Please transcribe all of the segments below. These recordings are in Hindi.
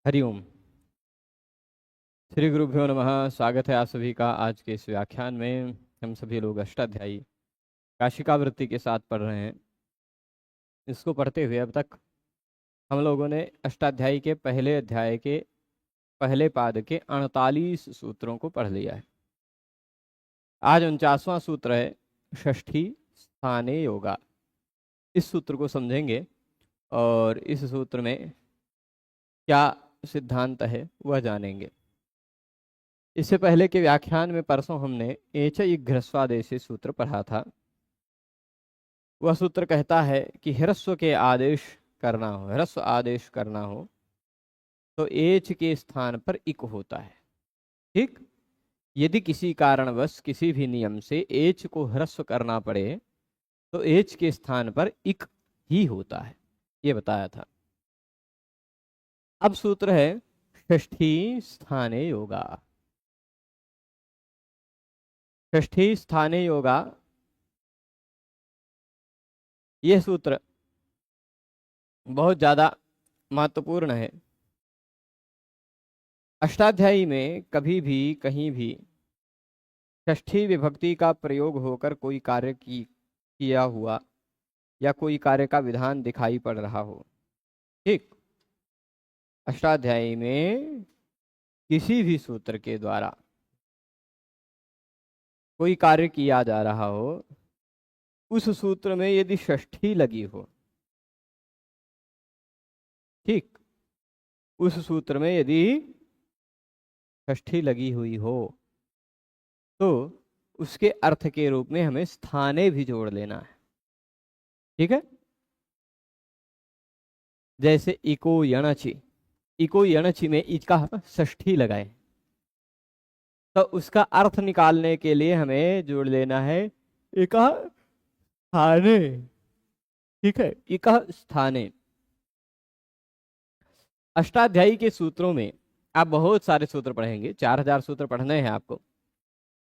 हरिओम। श्री गुरुभ्यो नमः। स्वागत है आप सभी का आज के इस व्याख्यान में। हम सभी लोग अष्टाध्यायी काशिकावृत्ति के साथ पढ़ रहे हैं। इसको पढ़ते हुए अब तक हम लोगों ने अष्टाध्यायी के पहले अध्याय के पहले पाद के 48 सूत्रों को पढ़ लिया है। आज 49वां सूत्र है षष्ठी स्थाने योगा। इस सूत्र को समझेंगे और इस सूत्र में क्या सिद्धांत है वह जानेंगे। इससे पहले के व्याख्यान में परसों हमने एच घ्रस्वादेश सूत्र पढ़ा था। वह सूत्र कहता है कि ह्रस्व के आदेश करना हो, ह्रस्व आदेश करना हो तो एच के स्थान पर इक होता है। ठीक, यदि किसी कारणवश किसी भी नियम से एच को ह्रस्व करना पड़े तो एच के स्थान पर इक ही होता है, ये बताया था। अब सूत्र है षष्ठी स्थाने योगा। षष्ठी स्थाने योगा, यह सूत्र बहुत ज्यादा महत्वपूर्ण है। अष्टाध्यायी में कभी भी कहीं भी षष्ठी विभक्ति का प्रयोग होकर कोई कार्य किया हुआ या कोई कार्य का विधान दिखाई पड़ रहा हो, ठीक, अष्टाध्यायी में किसी भी सूत्र के द्वारा कोई कार्य किया जा रहा हो, उस सूत्र में यदि षष्ठी लगी हो, ठीक, उस सूत्र में यदि षष्ठी लगी हुई हो तो उसके अर्थ के रूप में हमें स्थाने भी जोड़ लेना है। ठीक है, जैसे इको यणचि, इको यणचि में इच का षष्ठी लगाए तो उसका अर्थ निकालने के लिए हमें जोड़ लेना है इका स्थाने। ठीक है, इका स्थाने। अष्टाध्यायी के सूत्रों में आप बहुत सारे सूत्र पढ़ेंगे, 4000 सूत्र पढ़ने हैं आपको।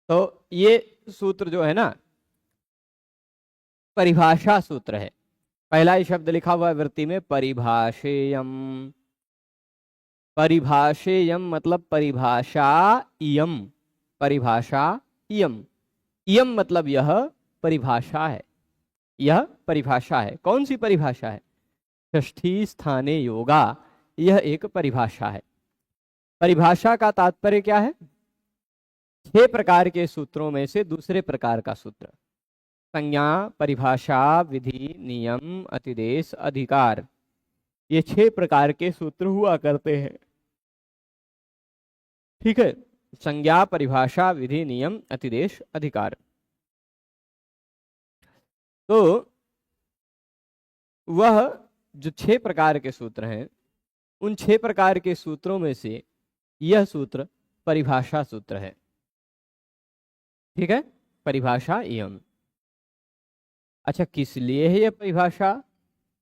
तो ये सूत्र जो है ना, परिभाषा सूत्र है। पहला ही शब्द लिखा हुआ है वृत्ति में, परिभाषेयम। परिभाषेयम मतलब परिभाषा इयम, परिभाषा इयम। इयम मतलब यह परिभाषा है, यह परिभाषा है। कौन सी परिभाषा है? षष्ठी स्थाने योगा, यह एक परिभाषा है। परिभाषा का तात्पर्य क्या है? 6 प्रकार के सूत्रों में से दूसरे प्रकार का सूत्र। संज्ञा, परिभाषा, विधि, नियम, अतिदेश, अधिकार, ये 6 प्रकार के सूत्र हुआ करते हैं। ठीक है, संज्ञा, परिभाषा, विधि, नियम, अतिदेश, अधिकार। तो वह जो 6 प्रकार के सूत्र हैं, उन 6 प्रकार के सूत्रों में से यह सूत्र परिभाषा सूत्र है। ठीक है, परिभाषा इयम। अच्छा, किस लिए है यह परिभाषा?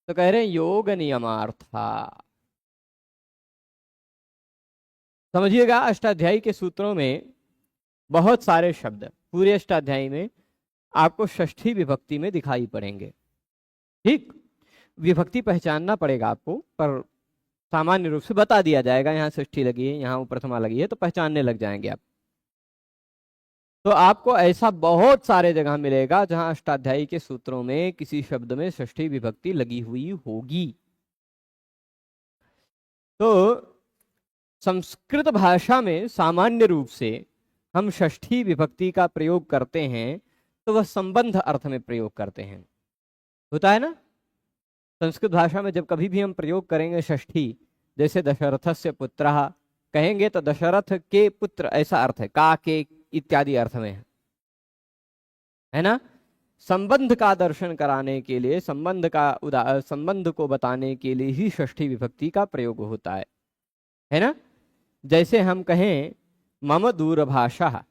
तो कह रहे हैं योग नियमार्था। समझिएगा, अष्टाध्यायी के सूत्रों में बहुत सारे शब्द पूरे अष्टाध्यायी में आपको षष्ठी विभक्ति में दिखाई पड़ेंगे। ठीक, विभक्ति पहचानना पड़ेगा आपको, पर सामान्य रूप से बता दिया जाएगा, यहाँ षष्ठी लगी है, यहाँ प्रथमा लगी है, तो पहचानने लग जाएंगे आप। तो आपको ऐसा बहुत सारे जगह मिलेगा जहां अष्टाध्यायी के सूत्रों में किसी शब्द में षष्ठी विभक्ति लगी हुई होगी। तो संस्कृत भाषा में सामान्य रूप से हम षष्ठी विभक्ति का प्रयोग करते हैं तो वह संबंध अर्थ में प्रयोग करते हैं, होता है ना। संस्कृत भाषा में जब कभी भी हम प्रयोग करेंगे षष्ठी, जैसे दशरथस्य पुत्रः कहेंगे तो दशरथ के पुत्र ऐसा अर्थ है, का के इत्यादि अर्थ में है ना। संबंध का दर्शन कराने के लिए, संबंध को बताने के लिए ही षष्ठी विभक्ति का प्रयोग होता है ना। जैसे हम कहें मम दूरभाषा,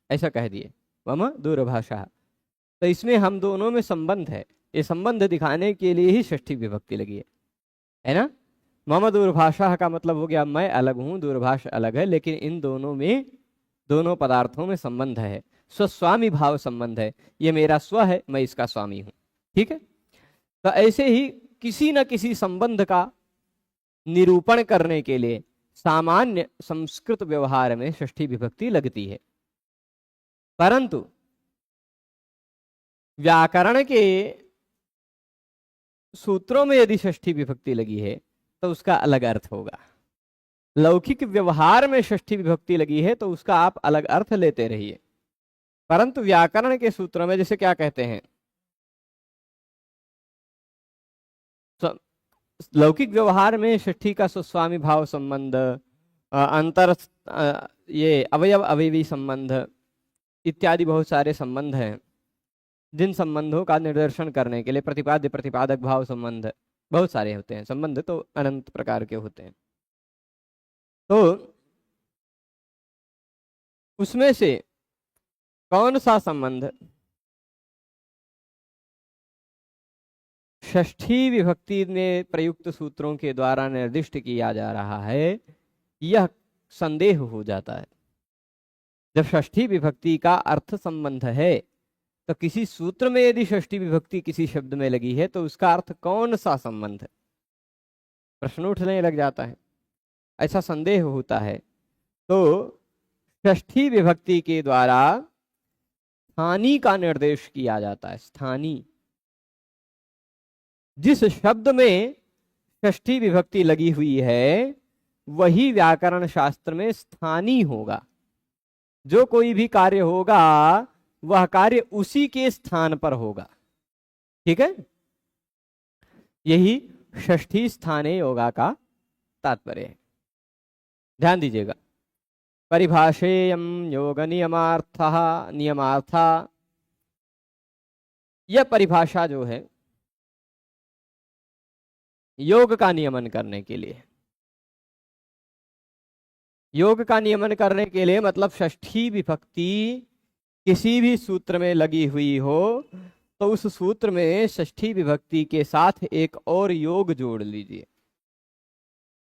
ऐसा कह दिए मम दूरभाषा, तो इसमें हम दोनों में संबंध है, ये संबंध दिखाने के लिए ही षष्ठी विभक्ति लगी है ना। मम दूरभाषा का मतलब हो गया मैं अलग हूं, दूरभाष अलग है, लेकिन इन दोनों में, दोनों पदार्थों में संबंध है, स्वस्वामी भाव संबंध है। ये मेरा स्व है, मैं इसका स्वामी हूं। ठीक है, तो ऐसे ही किसी न किसी संबंध का निरूपण करने के लिए सामान्य संस्कृत व्यवहार में षष्ठी विभक्ति लगती है, परंतु व्याकरण के सूत्रों में यदि षष्ठी विभक्ति लगी है तो उसका अलग अर्थ होगा। लौकिक व्यवहार में षष्ठी विभक्ति लगी है तो उसका आप अलग अर्थ लेते रहिए, परंतु व्याकरण के सूत्रों में जैसे क्या कहते हैं, लौकिक व्यवहार में षष्ठी का स्वस्वामी भाव संबंध, अंतर, ये अवयव अवयवी संबंध इत्यादि बहुत सारे संबंध हैं, जिन संबंधों का निर्दर्शन करने के लिए प्रतिपाद्य प्रतिपादक भाव संबंध बहुत सारे होते हैं। संबंध तो अनंत प्रकार के होते हैं। तो उसमें से कौन सा संबंध षष्ठी विभक्ति में प्रयुक्त सूत्रों के द्वारा निर्दिष्ट किया जा रहा है, यह संदेह हो जाता है। जब षष्ठी विभक्ति का अर्थ संबंध है तो किसी सूत्र में यदि षष्ठी विभक्ति किसी शब्द में लगी है तो उसका अर्थ कौन सा संबंध है, प्रश्न उठने लग जाता है, ऐसा संदेह होता है। तो षष्ठी विभक्ति के द्वारा स्थानी का निर्देश किया जाता है। स्थानी, जिस शब्द में षष्ठी विभक्ति लगी हुई है वही व्याकरण शास्त्र में स्थानी होगा। जो कोई भी कार्य होगा वह कार्य उसी के स्थान पर होगा। ठीक है, यही षष्ठी स्थाने योगा का तात्पर्य है। ध्यान दीजिएगा, परिभाषेयम योग नियमार्थः नियमार्था, यह परिभाषा जो है योग का नियमन करने के लिए, योग का नियमन करने के लिए मतलब षष्ठी विभक्ति किसी भी सूत्र में लगी हुई हो तो उस सूत्र में षष्ठी विभक्ति के साथ एक और योग जोड़ लीजिए।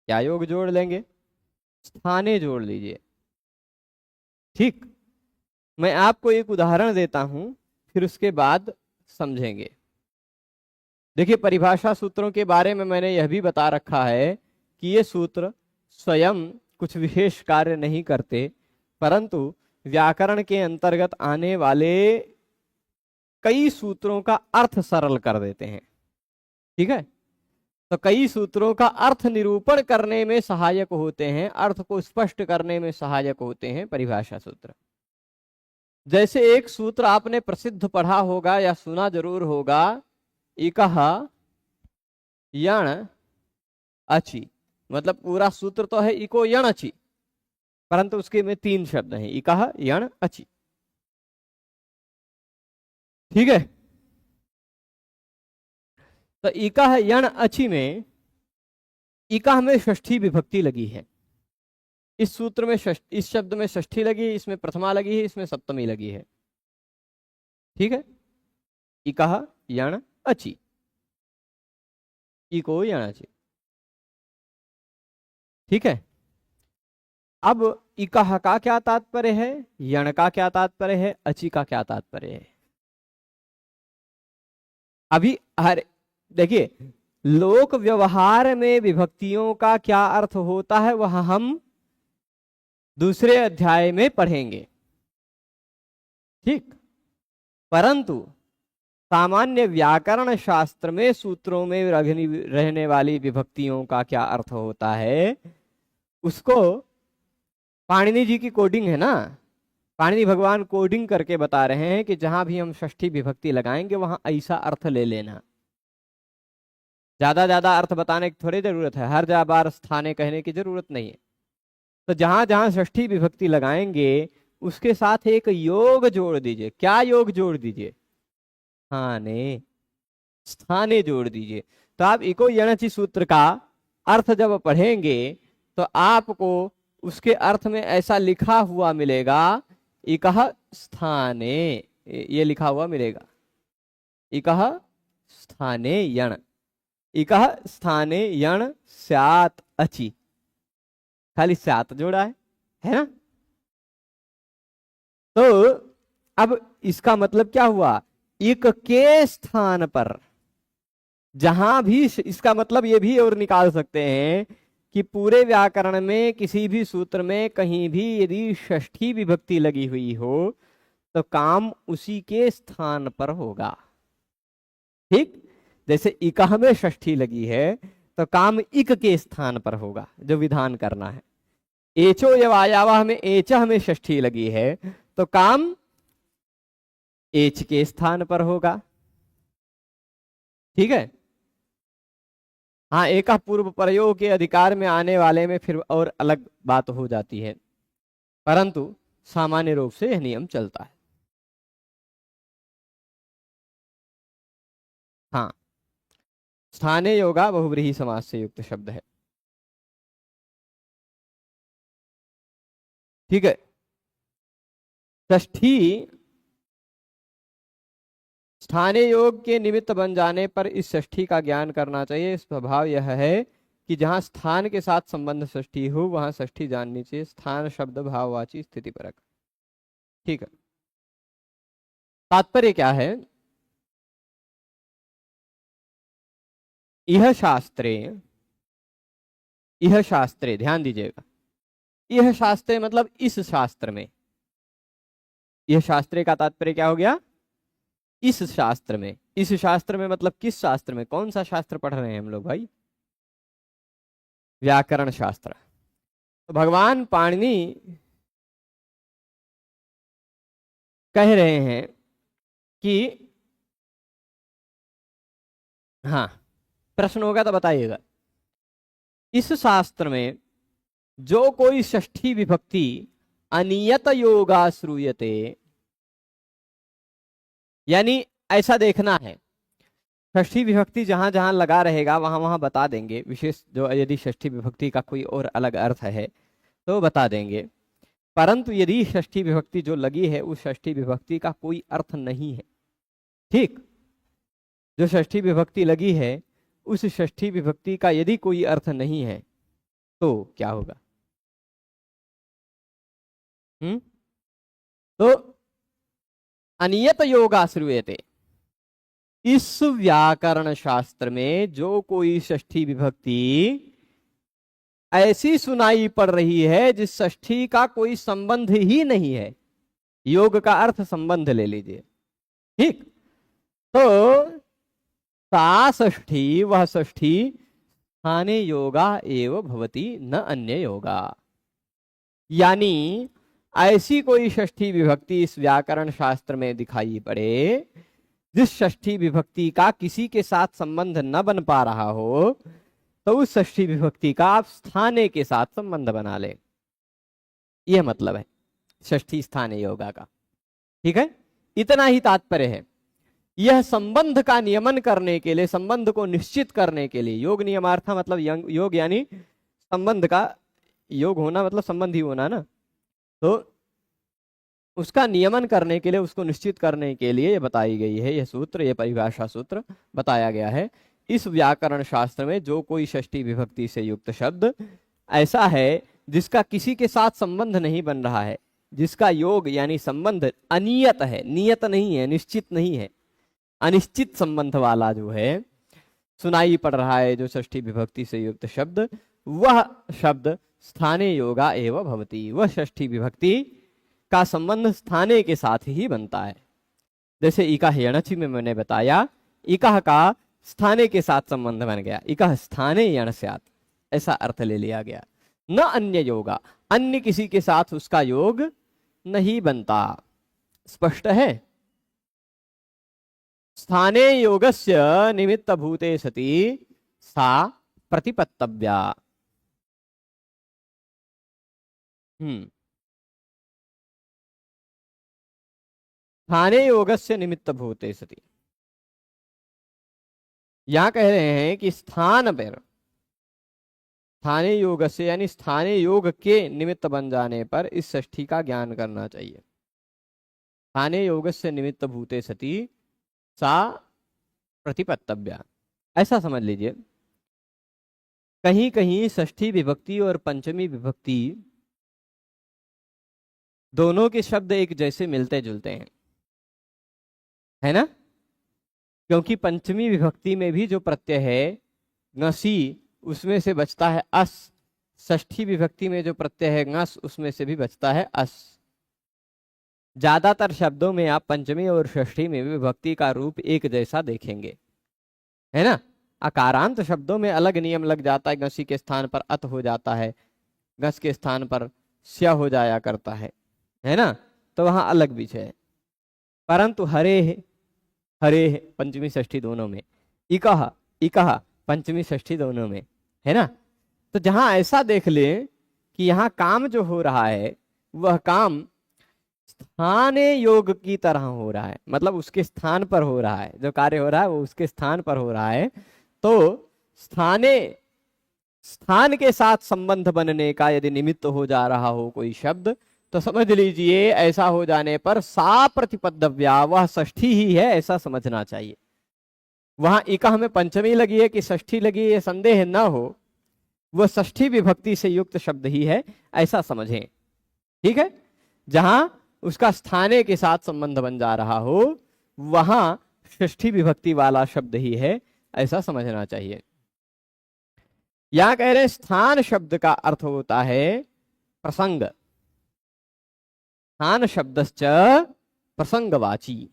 क्या योग जोड़ लेंगे? स्थाने जोड़ लीजिए। ठीक, मैं आपको एक उदाहरण देता हूं, फिर उसके बाद समझेंगे। देखिए, परिभाषा सूत्रों के बारे में मैंने यह भी बता रखा है कि ये सूत्र स्वयं कुछ विशेष कार्य नहीं करते, परंतु व्याकरण के अंतर्गत आने वाले कई सूत्रों का अर्थ सरल कर देते हैं। ठीक है, तो कई सूत्रों का अर्थ निरूपण करने में सहायक होते हैं, अर्थ को स्पष्ट करने में सहायक होते हैं परिभाषा सूत्र। जैसे एक सूत्र आपने प्रसिद्ध पढ़ा होगा या सुना जरूर होगा, इकः यण अचि, मतलब पूरा सूत्र तो है इको यण अचि, परंतु उसके में 3 शब्द हैं, इकः यण अचि। ठीक है, तो इकः यण अचि में इकः में षष्ठी विभक्ति लगी है। इस सूत्र में इस शब्द में षष्ठी लगी है, इसमें प्रथमा लगी है, इसमें सप्तमी लगी है। ठीक है, इकः यण अचि, इको यण अचि। ठीक है, अब इकः का क्या तात्पर्य है, यण का क्या तात्पर्य है, अचि का क्या तात्पर्य है? अभी हर देखिए, लोक व्यवहार में विभक्तियों का क्या अर्थ होता है वह हम दूसरे अध्याय में पढ़ेंगे। ठीक, परंतु सामान्य व्याकरण शास्त्र में सूत्रों में रहने वाली विभक्तियों का क्या अर्थ होता है, उसको पाणिनि जी की कोडिंग है ना, पाणिनि भगवान कोडिंग करके बता रहे हैं कि जहां भी हम षष्ठी विभक्ति लगाएंगे वहां ऐसा अर्थ ले लेना। ज्यादा अर्थ बताने की थोड़ी जरूरत है, हर बार स्थाने कहने की जरूरत नहीं है। तो जहां जहां षष्ठी विभक्ति लगाएंगे उसके साथ एक योग जोड़ दीजिए। क्या योग जोड़ दीजिए? स्थाने, स्थाने जोड़ दीजिए। तो आप इको यणचि सूत्र का अर्थ जब पढ़ेंगे तो आपको उसके अर्थ में ऐसा लिखा हुआ मिलेगा, इकः स्थाने, ये लिखा हुआ मिलेगा, इकः स्थाने यण, इकः स्थाने यण स्यात् अचि, खाली स्यात् जोड़ा है ना। तो अब इसका मतलब क्या हुआ, इक के स्थान पर जहां भी, इसका मतलब ये भी और निकाल सकते हैं कि पूरे व्याकरण में किसी भी सूत्र में कहीं भी यदि षष्ठी विभक्ति लगी हुई हो तो काम उसी के स्थान पर होगा। ठीक, जैसे इकह में षष्ठी लगी है तो काम इक के स्थान पर होगा जो विधान करना है। एचो यवायावाह में एचह में षष्ठी लगी है तो काम एच के स्थान पर होगा। ठीक है। हाँ, एका पूर्व प्रयोग के अधिकार में आने वाले में फिर और अलग बात हो जाती है, परंतु सामान्य रूप से यह नियम चलता है। हाँ, स्थाने योगा बहुव्रीहि समास से युक्त शब्द है। ठीक है। षष्ठी स्थानीय योग के निमित्त बन जाने पर इस षष्ठी का ज्ञान करना चाहिए। स्वभाव यह है कि जहां स्थान के साथ संबंध षष्ठी हो वहां षष्ठी जाननी चाहिए। स्थान शब्द भाववाची स्थिति परक। ठीक है। तात्पर्य क्या है? यह शास्त्रे ध्यान दीजिएगा, यह शास्त्रे मतलब इस शास्त्र में। यह शास्त्रे का तात्पर्य क्या हो गया? इस शास्त्र में। इस शास्त्र में मतलब किस शास्त्र में? कौन सा शास्त्र पढ़ रहे हैं हम लोग भाई? व्याकरण शास्त्र। तो भगवान पाणिनि कह रहे हैं कि हाँ, प्रश्न होगा तो बताइएगा। इस शास्त्र में जो कोई षष्ठी विभक्ति अनियत योगा श्रूयते, यानी ऐसा देखना है षष्ठी विभक्ति जहां जहां लगा रहेगा वहां वहां बता देंगे विशेष, जो यदि षष्ठी विभक्ति का कोई और अलग अर्थ है तो बता देंगे। परंतु यदि षष्ठी विभक्ति जो लगी है उस षष्ठी विभक्ति का कोई अर्थ नहीं है, ठीक, जो षष्ठी विभक्ति लगी है उस षष्ठी विभक्ति का यदि कोई अर्थ नहीं है तो क्या होगा? तो अनियत योगा श्रूयते, इस व्याकरण शास्त्र में जो कोई षष्ठी विभक्ति ऐसी सुनाई पड़ रही है जिस षष्ठी का कोई संबंध ही नहीं है, योग का अर्थ संबंध ले लीजिए, ठीक, तो सा षष्ठी, वह षष्ठी स्थाने योगा एव भवति न अन्य योगा। यानी ऐसी कोई षष्ठी विभक्ति इस व्याकरण शास्त्र में दिखाई पड़े जिस षष्ठी विभक्ति का किसी के साथ संबंध न बन पा रहा हो तो उस षष्ठी विभक्ति का आप स्थाने के साथ संबंध बना ले। यह मतलब है षष्ठी स्थाने योगा का। ठीक है, इतना ही तात्पर्य है। यह संबंध का नियमन करने के लिए, संबंध को निश्चित करने के लिए, योग नियमार्थ मतलब योग यानी संबंध का, योग होना मतलब संबंध ही होना ना, तो उसका नियमन करने के लिए, उसको निश्चित करने के लिए यह बताई गई है, यह सूत्र, यह परिभाषा सूत्र बताया गया है। इस व्याकरण शास्त्र में जो कोई षष्ठी विभक्ति से युक्त शब्द ऐसा है जिसका किसी के साथ संबंध नहीं बन रहा है, जिसका योग यानी संबंध अनियत है, नियत नहीं है, निश्चित नहीं है, अनिश्चित संबंध वाला जो है सुनाई पड़ रहा है, जो षष्ठी विभक्ति से युक्त शब्द, वह शब्द स्थाने योगा एव भवति, वह षष्ठी विभक्ति का संबंध स्थाने के साथ ही बनता है। जैसे इकाह यणचि में मैंने बताया, इकाह का स्थाने के साथ संबंध बन गया, इकाह स्थाने यण स्यात्, ऐसा अर्थ ले लिया गया। न अन्य योगा, अन्य किसी के साथ उसका योग नहीं बनता। स्पष्ट है? स्थाने योगस्य निमित्त भूते सति सा प्रतिपत्तव्या। स्थाने योगस्य निमित्त भूते सति, यहां कह रहे हैं कि स्थान पर स्थाने योग से यानी स्थाने योग के निमित्त बन जाने पर इस षष्ठी का ज्ञान करना चाहिए। स्थाने योग से निमित्त भूते सति सा प्रतिपत्तव्या, ऐसा समझ लीजिए। कहीं कहीं षष्ठी विभक्ति और पंचमी विभक्ति दोनों के शब्द एक जैसे मिलते जुलते हैं, है ना, क्योंकि पंचमी विभक्ति में भी जो प्रत्यय है ngसी, उसमें से बचता है अस, षष्ठी विभक्ति में जो प्रत्यय है ngस, उसमें से भी बचता है अस। ज्यादातर शब्दों में आप पंचमी और षष्ठी में विभक्ति का रूप एक जैसा देखेंगे, है ना। अकारांत शब्दों में अलग नियम लग जाता है, गसी के स्थान पर अत हो जाता है, गस के स्थान पर स्या हो जाया करता है ना, तो वहां अलग विषय है। परंतु हरे पंचमी षष्ठी दोनों में, इकह इकह पंचमी षष्ठी दोनों में, है ना। तो जहां ऐसा देख ले कि यहाँ काम जो हो रहा है वह काम स्थाने योग की तरह हो रहा है, मतलब उसके स्थान पर हो रहा है, जो कार्य हो रहा है वो उसके स्थान पर हो रहा है। तो स्थान के साथ संबंध बनने का यदि निमित्त हो जा रहा हो कोई शब्द, तो समझ लीजिए ऐसा हो जाने पर सा प्रतिपद्यव्या, वह षष्ठी ही है, ऐसा समझना चाहिए। वहां इकह में पंचमी लगी है कि षष्ठी लगी है, ये संदेह न हो, वह षष्ठी विभक्ति से युक्त शब्द ही है, ऐसा समझें। ठीक है, जहां उसका स्थाने के साथ संबंध बन जा रहा हो वहां षष्ठी विभक्ति वाला शब्द ही है, ऐसा समझना चाहिए। यहां कह रहे हैं स्थान शब्द का अर्थ होता है प्रसंग, स्थान शब्दश्च प्रसंगवाची।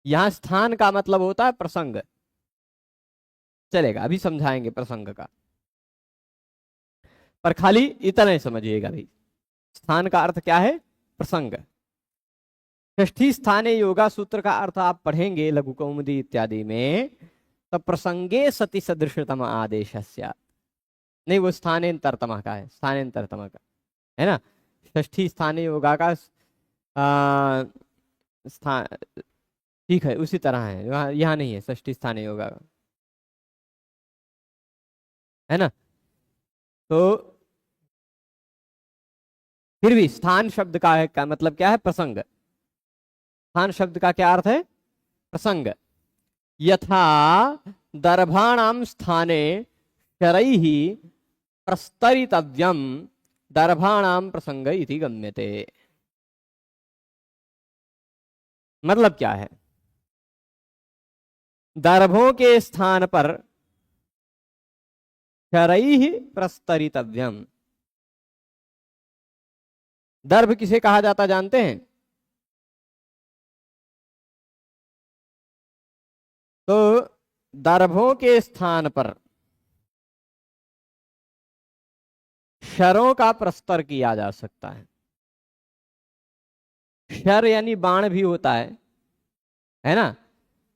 यहां स्थान का मतलब होता है प्रसंग, चलेगा, अभी समझाएंगे प्रसंग का, पर खाली इतना ही समझिएगा भाई, स्थान का अर्थ क्या है, प्रसंग। षष्ठी स्थाने योगा सूत्र का अर्थ आप पढ़ेंगे लघु कौमुदी इत्यादि में, तब प्रसंगे सति सदृशतम आदेश, नहीं वो स्थानेन्तरतम का है, स्थानेन्तरतम का है ना। षष्ठी स्थाने योगा का स्थान, ठीक है, उसी तरह है, यहाँ नहीं है षष्ठी स्थाने योगा का, है ना। तो फिर भी स्थान शब्द का है, का मतलब क्या है, प्रसंग। स्थान शब्द का क्या अर्थ है, प्रसंग। यथा दर्भाणाम स्थाने शरैः प्रस्तरितव्यम दर्भाणाम प्रसंग इति गम्यते। मतलब क्या है, दर्भों के स्थान पर शरैः प्रस्तरितव्यम, दर्भ किसे कहा जाता जानते हैं, तो दर्भों के स्थान पर शरों का प्रस्तर किया जा सकता है। शर यानी बाण भी होता है ना,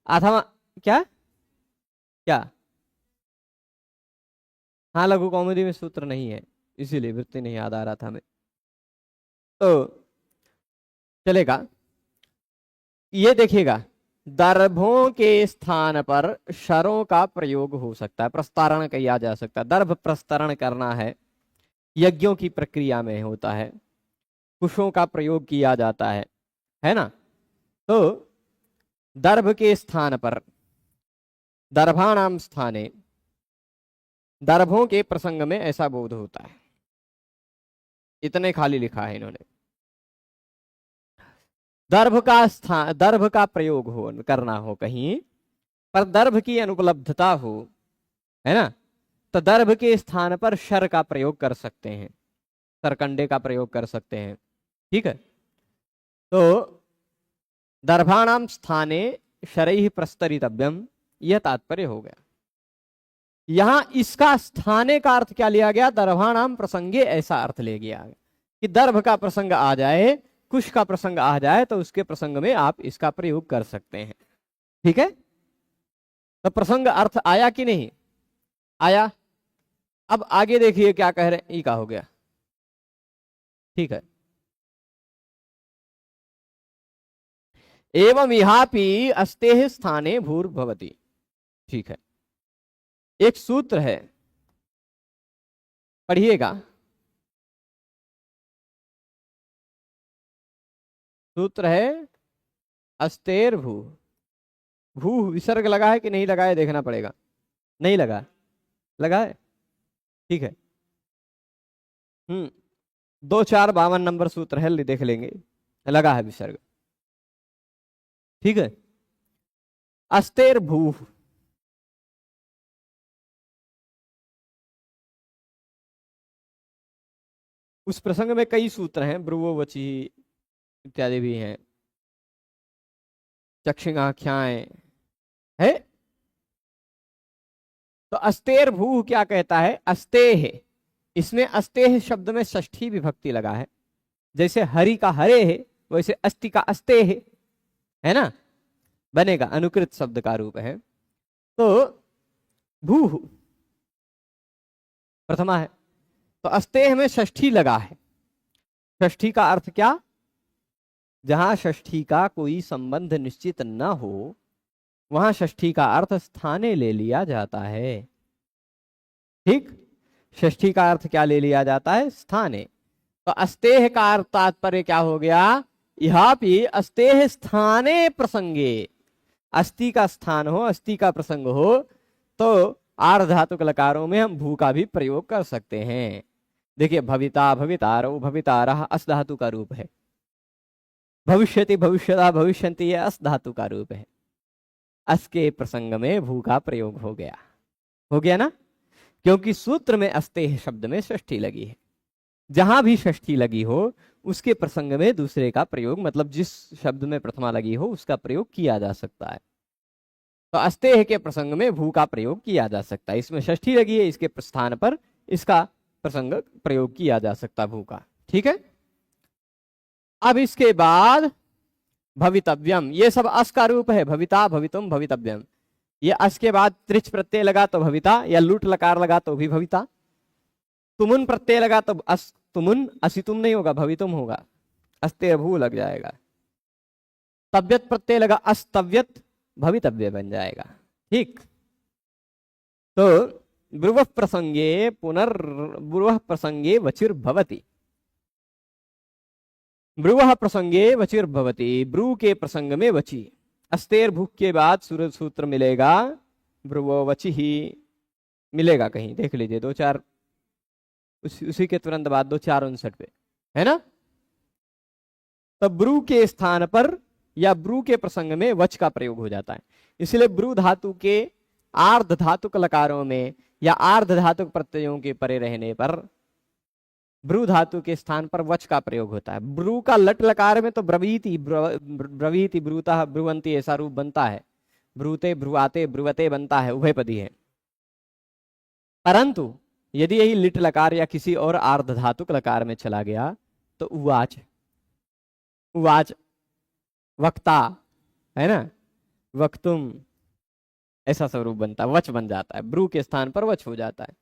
अथवा क्या क्या, हाँ लघु कौमुदी में सूत्र नहीं है, इसीलिए वृत्ति नहीं याद आ रहा था हमें, तो चलेगा। ये देखिएगा, दर्भों के स्थान पर शरों का प्रयोग हो सकता है, प्रस्तारण किया जा सकता है। दर्भ प्रस्तरण करना है, यज्ञों की प्रक्रिया में होता है, कुशों का प्रयोग किया जाता है ना। तो दर्भ के स्थान पर, दर्भाणाम स्थाने, दर्भों के प्रसंग में ऐसा बोध होता है, इतने खाली लिखा है इन्होंने। दर्भ का स्थान, दर्भ का प्रयोग हो करना हो कहीं पर दर्भ की अनुपलब्धता हो, है ना, तो दर्भ के स्थान पर शर का प्रयोग कर सकते हैं, सरकंडे का प्रयोग कर सकते हैं। ठीक है, तो दर्भाणाम स्थाने शरैः प्रस्तरितव्यम, यह तात्पर्य हो गया। यहां इसका स्थाने का अर्थ क्या लिया गया, दर्भाणाम प्रसंगे, ऐसा अर्थ ले गया कि दर्भ का प्रसंग आ जाए, कुश का प्रसंग आ जाए, तो उसके प्रसंग में आप इसका प्रयोग कर सकते हैं। ठीक है, तो प्रसंग अर्थ आया कि नहीं आया। अब आगे देखिए क्या कह रहे हैं, ई का हो गया। ठीक है, एवं इहापि अस्तेः स्थाने भूर्भवति। ठीक है, एक सूत्र है, पढ़िएगा, सूत्र है अस्तेर भू, भू विसर्ग लगा है कि नहीं लगा है देखना पड़ेगा, नहीं लगा, लगा है, ठीक है। 2452 नंबर सूत्र है, देख लेंगे, लगा है विसर्ग। ठीक है, अस्तेर भू, उस प्रसंग में कई सूत्र हैं, ब्रुवो वची इत्यादि भी हैं, चक्षुंगाख्याएं है। तो अस्तेर भू क्या कहता है, अस्तेह, इसमें अस्तेह शब्द में षष्ठी विभक्ति लगा है। जैसे हरि का हरे है, वैसे अस्ति का अस्ते है ना, बनेगा, अनुकृत शब्द का रूप है। तो भू प्रथमा है, तो अस्तेह में षष्ठी लगा है। षष्ठी का अर्थ क्या, जहां षष्ठी का कोई संबंध निश्चित न हो वहां षष्ठी का अर्थ स्थाने ले लिया जाता है। ठीक, षष्ठी का अर्थ क्या ले लिया जाता है, स्थाने। तो अस्तेह का अर्थ तात्पर्य क्या हो गया, यहां भी अस्तेह स्थाने प्रसंगे, अस्थि का स्थान हो, अस्थि का प्रसंग हो, तो आर्ध धातुक लकारों में हम भू का भी प्रयोग कर सकते हैं। देखिए, भविता भवितारो भवितारः अस धातु का रूप है, भविष्यति भविष्यता भविष्यन्ति ये अस धातु का रूप है। अस के प्रसंग में भू का प्रयोग हो गया ना, क्योंकि सूत्र में अस्तेह शब्द में षष्ठी लगी है। जहां भी षष्ठी लगी हो उसके प्रसंग में दूसरे का प्रयोग, मतलब जिस शब्द में प्रथमा लगी हो उसका प्रयोग किया जा सकता है। तो अस्तेह के प्रसंग में भू का प्रयोग किया जा सकता है। इसमें षष्ठी लगी है, इसके स्थान पर इसका प्रसंग प्रयोग किया जा सकता है भू का। ठीक है, अब इसके बाद भवितव्यम, ये सब अस का रूप है, भविता भवितुम भवितव्यम। ये अस के बाद त्रिच प्रत्यय लगा तो भविता, या लूट लकार लगा तो भी भविता। तुमुन प्रत्यय लगा तो अस तुमुन, असितुम नहीं होगा, भवितुम होगा, अस्ते भू लग जाएगा। तव्यत प्रत्यय लगा अस्तव्यत, भवितव्य बन जाएगा। ठीक, तो ब्रुवः प्रसंगे ब्रुवः प्रसंगे वचिर भवति, ब्रुवः प्रसंगे वचिर भवति, ब्रू के प्रसंग में वची। अस्तेर भूख के बाद सूत्र मिलेगा ब्रुवो वची ही मिलेगा, कहीं देख लीजिए, 2-4 उसी के तुरंत बाद 2-4-59 पे है ना। तब ब्रू के स्थान पर या ब्रू के प्रसंग में वच का प्रयोग हो जाता है। इसलिए ब्रू धातु के आर्ध धातुक लकारों में या आर्ध धातुक प्रत्ययों के परे रहने पर ब्रू धातु के स्थान पर वच का प्रयोग होता है। ब्रू का लट लकार में तो ब्रवीति ब्रवीति ब्रूतः ब्रुवंती ऐसा रूप बनता है, ब्रूते ब्रुवाते ब्रुवते बनता है, उभयपदी है। परंतु यदि यही लिट लकार या किसी और आर्ध धातुक लकार में चला गया तो उवाच, उवाच वक्ता है ना, वक्तुम ऐसा स्वरूप बनता है, वच बन जाता है, ब्रू के स्थान पर वच हो जाता है।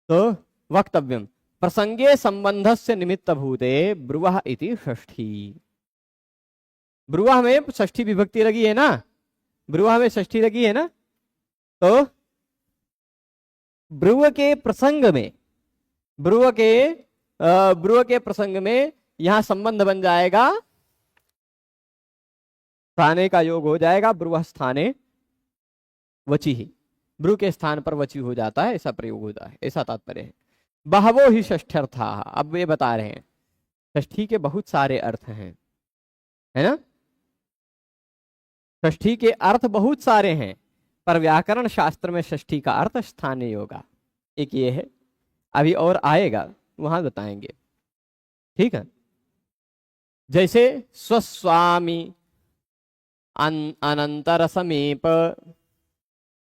तो वक्तव्यम प्रसंगे संबंधस्य निमित्त भूते ब्रुवः इति षष्ठी, ब्रुवः में षष्ठी विभक्ति लगी है ना, ब्रुवः में षष्ठी लगी है ना, तो ब्रुव के प्रसंग में, ब्रुव के प्रसंग में यहां संबंध बन जाएगा, स्थाने का योग हो जाएगा, ब्रुवः स्थाने वची ही, ब्रू के स्थान पर वची हो जाता है, ऐसा प्रयोग होता है, ऐसा तात्पर्य है। बहवो ही षष्ठ्यर्था, अब वे बता रहे हैं षष्ठी के बहुत सारे अर्थ हैं, है ना, षष्ठी के अर्थ बहुत सारे हैं, पर व्याकरण शास्त्र में षष्ठी का अर्थ स्थानीय योगा एक ये है, अभी और आएगा वहां बताएंगे। ठीक है, जैसे स्वस्वामी, अनंतर समीप,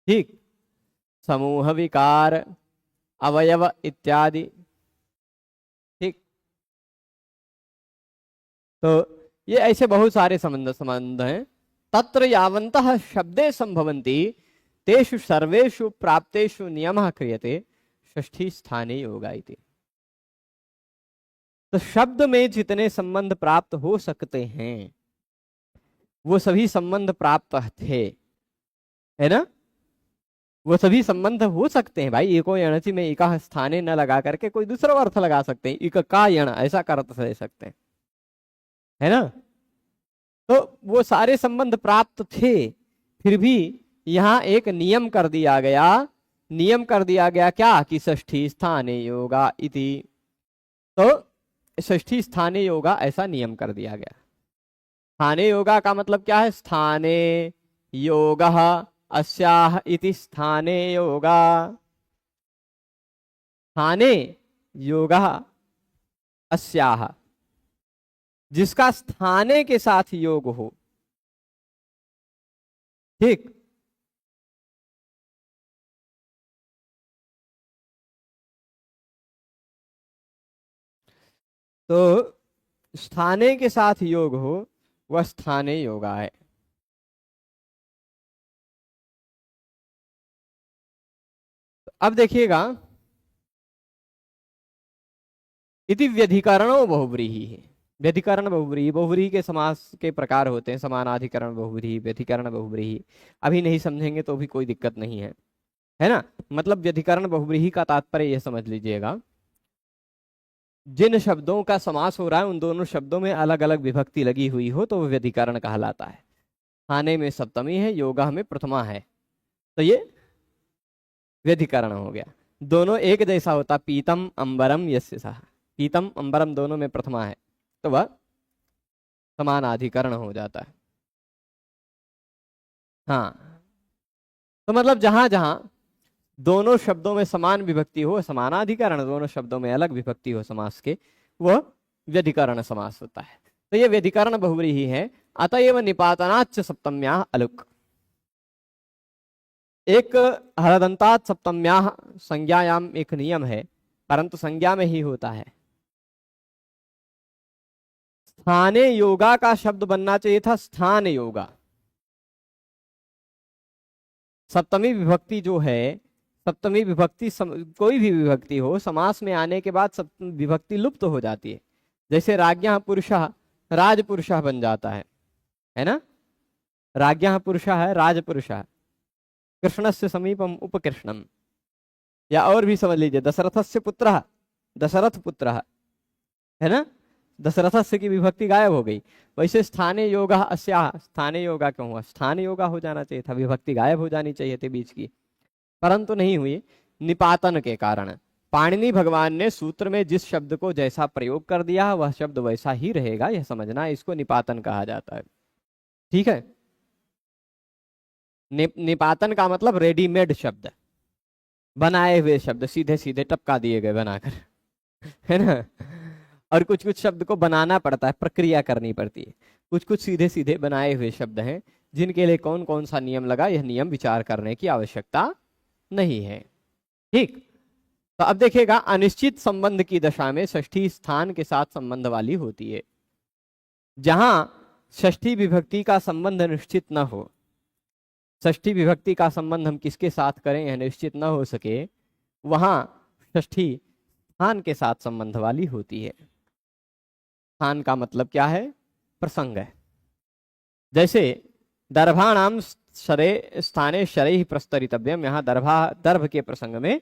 ठीक, समूह विकार, अवयव इत्यादि। ठीक, तो ये ऐसे बहुत सारे संबंध हैं। तत्र यावन्तः शब्दे संभवन्ति तेषु सर्वेषु प्राप्तेषु नियमः क्रियते षष्ठी स्थाने योगा इति। तो शब्द में जितने संबंध प्राप्त हो सकते हैं वो सभी संबंध प्राप्त थे, है ना, वो सभी संबंध हो सकते हैं भाई। एको यणचि में इका स्थाने न लगा करके कोई दूसरा अर्थ लगा सकते हैं, इक का यण ऐसा का अर्थ ले सकते हैं, है ना। तो वो सारे संबंध प्राप्त थे, फिर भी यहाँ एक नियम कर दिया गया, नियम कर दिया गया क्या कि षष्ठी स्थाने योगा इति। तो षष्ठी स्थाने योगा ऐसा नियम कर दिया गया। स्थाने योगा का मतलब क्या है, स्थाने योगः अस्याः इति स्थाने योगा, स्थाने योगः अस्याह, जिसका स्थाने के साथ योग हो। ठीक, तो स्थाने के साथ योग हो वह स्थाने योगा है। अब देखिएगा, इति व्यधिकरणो बहुव्रीहि है। व्यधिकरण बहुव्रीहि, बहुव्रीहि के समास के प्रकार होते हैं, समानाधिकरण बहुव्रीहि, व्यधिकरण बहुव्रीहि। अभी नहीं समझेंगे तो भी कोई दिक्कत नहीं है ना। मतलब व्यधिकरण बहुव्रीहि का तात्पर्य यह समझ लीजिएगा, जिन शब्दों का समास हो रहा है उन दोनों शब्दों में अलग अलग विभक्ति लगी हुई हो तो वो व्यधिकरण कहलाता है। खाने में सप्तमी है, योगा में प्रथमा है, तो ये व्यधिकरण हो गया। दोनों एक जैसा होता, पीतम अंबरम यस्य सः, पीतम अंबरम दोनों में प्रथमा है तो वह समानाधिकरण हो जाता है। हाँ, तो मतलब जहां जहां दोनों शब्दों में समान विभक्ति हो समानाधिकरण, दोनों शब्दों में अलग विभक्ति हो समास के, वह व्यधिकरण समास होता है। तो ये व्यधिकरण बहुव्रीहि है। अतएव निपातनाच्च सप्तम्या अलुक, एक हरदंतात सप्तम्या संज्ञायाम एक नियम है, परंतु संज्ञा में ही होता है। स्थाने योगा का शब्द बनना चाहिए था स्थान योगा। सप्तमी विभक्ति जो है, सप्तमी विभक्ति कोई भी विभक्ति हो समास में आने के बाद सप्तमी विभक्ति लुप्त हो जाती है। जैसे राज्ञः पुरुषः राजपुरुषः बन जाता है ना। राज्ञः पुरुषः है राजपुरुषः, कृष्णस्य समीपम उपकृष्णम, या और भी समझ लीजिए दशरथस्य पुत्रः दशरथ पुत्रः, है ना। दशरथस्य की विभक्ति गायब हो गई। वैसे स्थाने योगा अस्याः, स्थाने योगा क्यों हुआ, स्थान योगा हो जाना चाहिए था, विभक्ति गायब हो जानी चाहिए थी बीच की, परंतु नहीं हुई निपातन के कारण। पाणिनि भगवान ने सूत्र में जिस शब्द को जैसा प्रयोग कर दिया वह शब्द वैसा ही रहेगा, यह समझना, इसको निपातन कहा जाता है। ठीक है, निपातन का मतलब रेडीमेड शब्द, बनाए हुए शब्द, सीधे सीधे टपका दिए गए बनाकर, है ना। और कुछ कुछ शब्द को बनाना पड़ता है, प्रक्रिया करनी पड़ती है। कुछ कुछ सीधे सीधे बनाए हुए शब्द हैं जिनके लिए कौन कौन सा नियम लगा, यह नियम विचार करने की आवश्यकता नहीं है। ठीक, तो अब देखिएगा, अनिश्चित संबंध की दशा में षष्ठी स्थान के साथ संबंध वाली होती है। जहां षष्ठी विभक्ति का संबंध निश्चित न हो, षष्ठी विभक्ति का संबंध हम किसके साथ करें यह निश्चित न हो सके, वहां षष्ठी स्थान के साथ संबंध वाली होती है। स्थान का मतलब क्या है, प्रसंग है। जैसे दर्भाणाम शरे स्थाने शरैः प्रस्तरितव्यम, यहाँ दर्भा दर्भ के प्रसंग में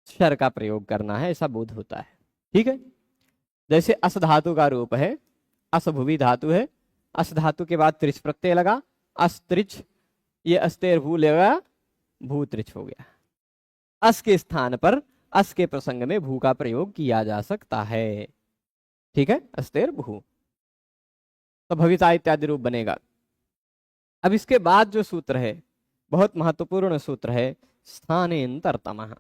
शर का प्रयोग करना है, ऐसा बोध होता है। ठीक है, जैसे अस धातु का रूप है, अस भुवि धातु है, अस धातु के बाद त्रिच प्रत्यय लगा, अस त्रिच, ये अस्तेर भू लेगा, भू त्रिच हो गया। अस के स्थान पर अस के प्रसंग में भू का प्रयोग किया जा सकता है। ठीक है, अस्तेर भू, तो भविता इत्यादि रूप बनेगा। अब इसके बाद जो सूत्र है बहुत महत्वपूर्ण सूत्र है, स्थानेन्तरतमः।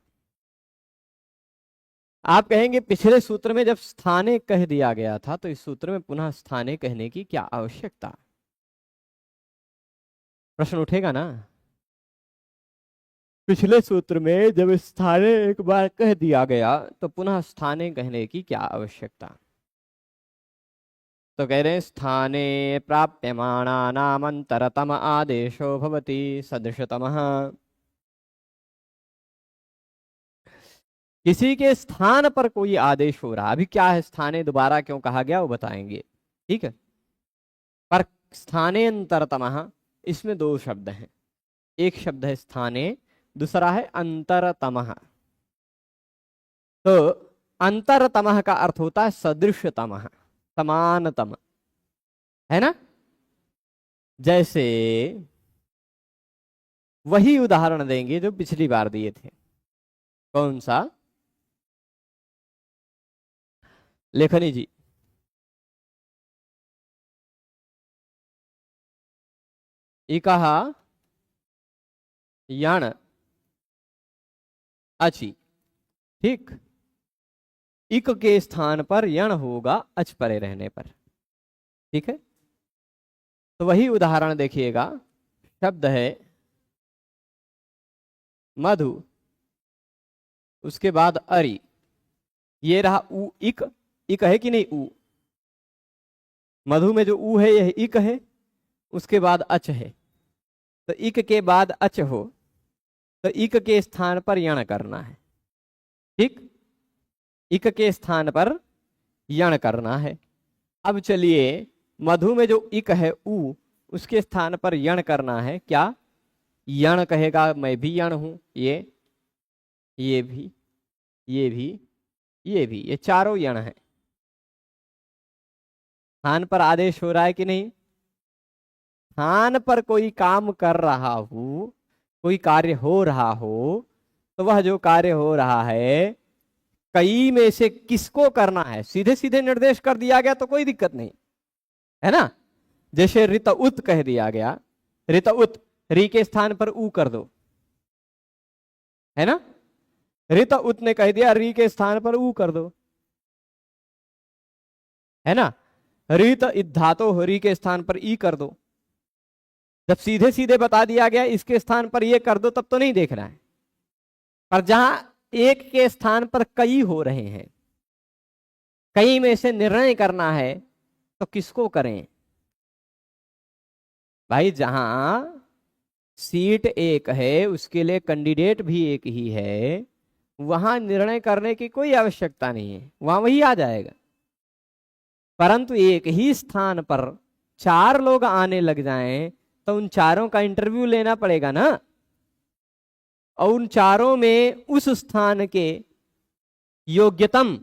आप कहेंगे पिछले सूत्र में जब स्थाने कह दिया गया था तो इस सूत्र में पुनः स्थाने कहने की क्या आवश्यकता, प्रश्न उठेगा ना। पिछले सूत्र में जब स्थाने एक बार कह दिया गया तो पुनः स्थाने कहने की क्या आवश्यकता। तो कह रहे हैं स्थाने प्राप्यमाणानामन्तरतम आदेशो भवति सदृशतमः। किसी के स्थान पर कोई आदेश हो रहा, अभी क्या है स्थाने दोबारा क्यों कहा गया वो बताएंगे। ठीक है, पर स्थानेन्तरतमः इसमें दो शब्द हैं, एक शब्द है स्थाने, दूसरा है अंतरतमः। तो अंतरतमः का अर्थ होता है सदृशतमः, समानतम, है ना। जैसे वही उदाहरण देंगे जो पिछली बार दिए थे, कौन सा, लेखनी जी। इकः यण अचि, ठीक, इक के स्थान पर यण होगा अच परे रहने पर। ठीक है, तो वही उदाहरण देखिएगा। शब्द है मधु, उसके बाद अरि, ये रहा उ इक। इक है कि नहीं उ? मधु में जो उ है यह इक है, उसके बाद अच है। तो इक के बाद अच हो तो इक के स्थान पर यण करना है। ठीक, इक के स्थान पर यण करना है। अब चलिए, मधु में जो इक है उ, उसके स्थान पर यण करना है। क्या यण कहेगा? मैं भी यण हूं। ये भी, ये भी, ये भी, ये चारों यण हैं। स्थान पर आदेश हो रहा है कि नहीं? स्थान पर कोई काम कर रहा हो, कोई कार्य हो रहा हो, तो वह जो कार्य हो रहा है कई में से किसको करना है, सीधे सीधे निर्देश कर दिया गया तो कोई दिक्कत नहीं है ना। जैसे ऋत उत कह दिया गया, ऋत उत, री के स्थान पर ऊ कर दो, है ना। ऋत उत ने कह दिया री के स्थान पर ऊ कर दो, है ना। ऋत धातो री के स्थान पर ई कर दो। जब सीधे सीधे बता दिया गया इसके स्थान पर ये कर दो, तब तो नहीं देखना है। पर जहां एक के स्थान पर कई हो रहे हैं, कई में से निर्णय करना है, तो किसको करें भाई? जहां सीट एक है, उसके लिए कैंडिडेट भी एक ही है, वहां निर्णय करने की कोई आवश्यकता नहीं है, वहां वही आ जाएगा। परंतु एक ही स्थान पर 4 लोग आने लग जाएं तो उन चारों का इंटरव्यू लेना पड़ेगा ना, और उन चारों में उस स्थान के योग्यतम,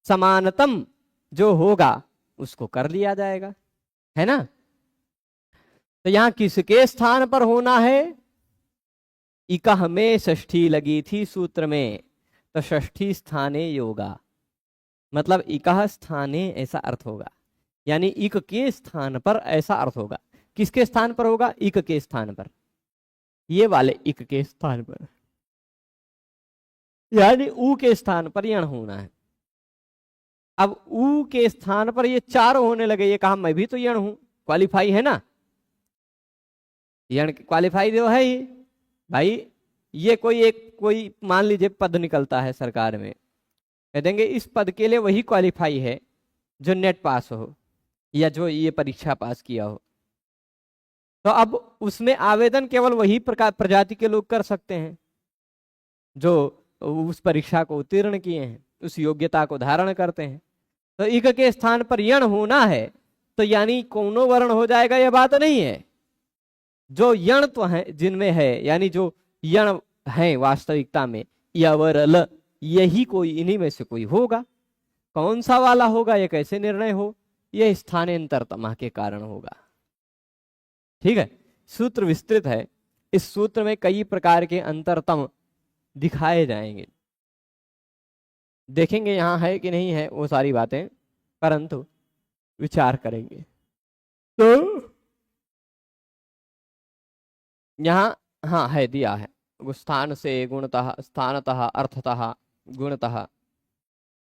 समानतम जो होगा उसको कर लिया जाएगा, है ना। तो यहां किसके स्थान पर होना है? इकह में षष्ठी लगी थी सूत्र में, तो षष्ठी स्थाने योगा, मतलब इकह स्थाने ऐसा अर्थ होगा, यानी इक के स्थान पर ऐसा अर्थ होगा। किसके स्थान पर होगा? इक के स्थान पर, ये वाले इक के स्थान पर, यानी ऊ के स्थान पर यण होना है। अब ऊ के स्थान पर ये 4 होने लगे, ये कहा मैं भी तो यण हूं, क्वालिफाई है ना, यण क्वालिफाई जो है ही भाई। ये कोई मान लीजिए पद निकलता है सरकार में, कह देंगे इस पद के लिए वही क्वालिफाई है जो नेट पास हो या जो ये परीक्षा पास किया हो। तो अब उसमें आवेदन केवल वही प्रकार प्रजाति के लोग कर सकते हैं जो उस परीक्षा को उत्तीर्ण किए हैं, उस योग्यता को धारण करते हैं। तो इक के स्थान पर यण होना है, तो यानी कोनो वर्ण हो जाएगा, यह बात नहीं है। जो यण तो है जिनमें है, यानी जो यण है वास्तविकता में, यवरल, यही कोई इन्हीं में से कोई होगा। कौन सा वाला होगा, यह कैसे निर्णय हो? यह स्थानांतरतमा के कारण होगा। ठीक है, सूत्र विस्तृत है, इस सूत्र में कई प्रकार के अंतरतम दिखाए जाएंगे, देखेंगे यहां है कि नहीं है वो सारी बातें, परंतु विचार करेंगे। तो यहां हाँ है, दिया है स्थान से गुणतः, स्थानतः, अर्थतः, गुणतः,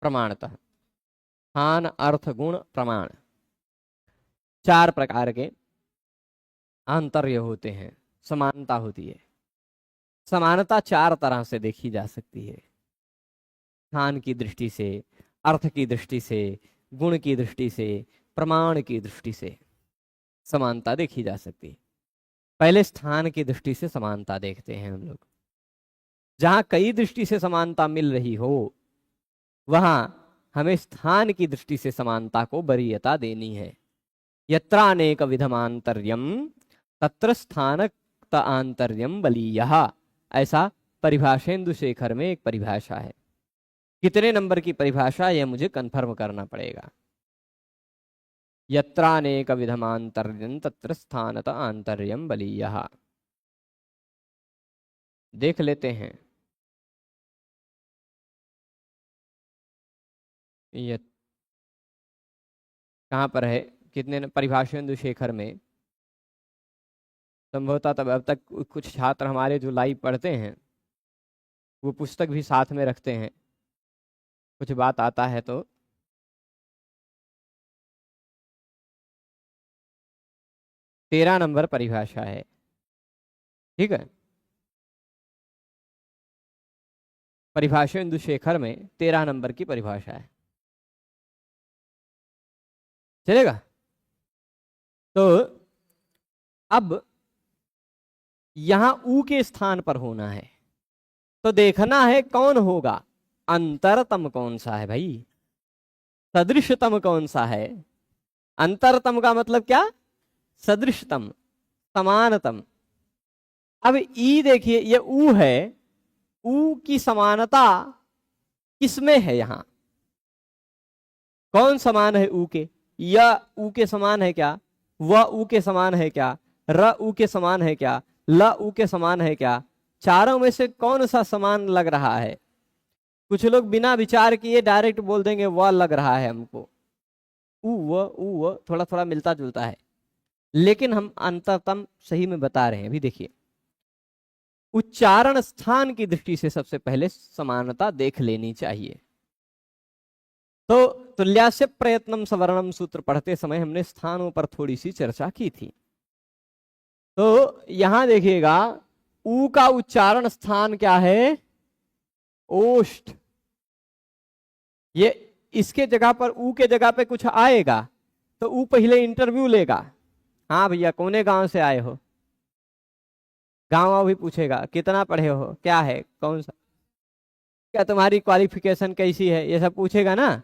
प्रमाणतः। स्थान, अर्थ, गुण, प्रमाण, 4 प्रकार के आंतर्य होते हैं, समानता होती है। समानता 4 तरह से देखी जा सकती है, स्थान की दृष्टि से, अर्थ की दृष्टि से, गुण की दृष्टि से, प्रमाण की दृष्टि से समानता देखी जा सकती है। पहले स्थान की दृष्टि से समानता देखते हैं हम लोग। जहां कई दृष्टि से समानता मिल रही हो, वहां हमें स्थान की दृष्टि से समानता को वरीयता देनी है। यत्रानेक विधमांतर्यम तत्र स्थानक आंतर्यम बलीयः, ऐसा परिभाषेन्दु शेखर में एक परिभाषा है। कितने नंबर की परिभाषा, यह मुझे कंफर्म करना पड़ेगा। यत्रानेक विधमांतर्यम तत्र स्थानत आंतर्यम बलीयः, देख लेते हैं। ये कहाँ पर है, कितने परिभाषेन्दु शेखर में? संभवतः तब अब तक कुछ छात्र हमारे जो लाइव पढ़ते हैं वो पुस्तक भी साथ में रखते हैं, कुछ बात आता है तो 13 नंबर परिभाषा है, ठीक है। परिभाषा इंदु शेखर में 13 नंबर की परिभाषा है, चलेगा। तो अब यहां ऊ के स्थान पर होना है, तो देखना है कौन होगा, अंतरतम कौन सा है भाई, सदृशतम कौन सा है। अंतरतम का मतलब क्या, सदृशतम, समानतम। अब ई देखिए ये ऊ है, ऊ की समानता किसमें है, यहां कौन समान है ऊ के, या ऊ के समान है क्या, व ऊ के समान है क्या, र ऊ के समान है क्या, ल ऊ के समान है क्या, चारों में से कौन सा समान लग रहा है। कुछ लोग बिना विचार किए डायरेक्ट बोल देंगे वह लग रहा है हमको, ऊ व थोड़ा थोड़ा मिलता जुलता है, लेकिन हम अंततम सही में बता रहे हैं। अभी देखिए, उच्चारण स्थान की दृष्टि से सबसे पहले समानता देख लेनी चाहिए। तो तुल्यास्य प्रयत्नम सवर्णम सूत्र पढ़ते समय हमने स्थानों पर थोड़ी सी चर्चा की थी। तो यहां देखिएगा, ऊ का उच्चारण स्थान क्या है, ओष्ठ। ये इसके जगह पर, ऊ के जगह पे कुछ आएगा तो ऊ पहले इंटरव्यू लेगा, हाँ भैया कौने गांव से आए हो, गांव भी पूछेगा, कितना पढ़े हो, क्या है, कौन सा, क्या तुम्हारी क्वालिफिकेशन कैसी है, ये सब पूछेगा ना,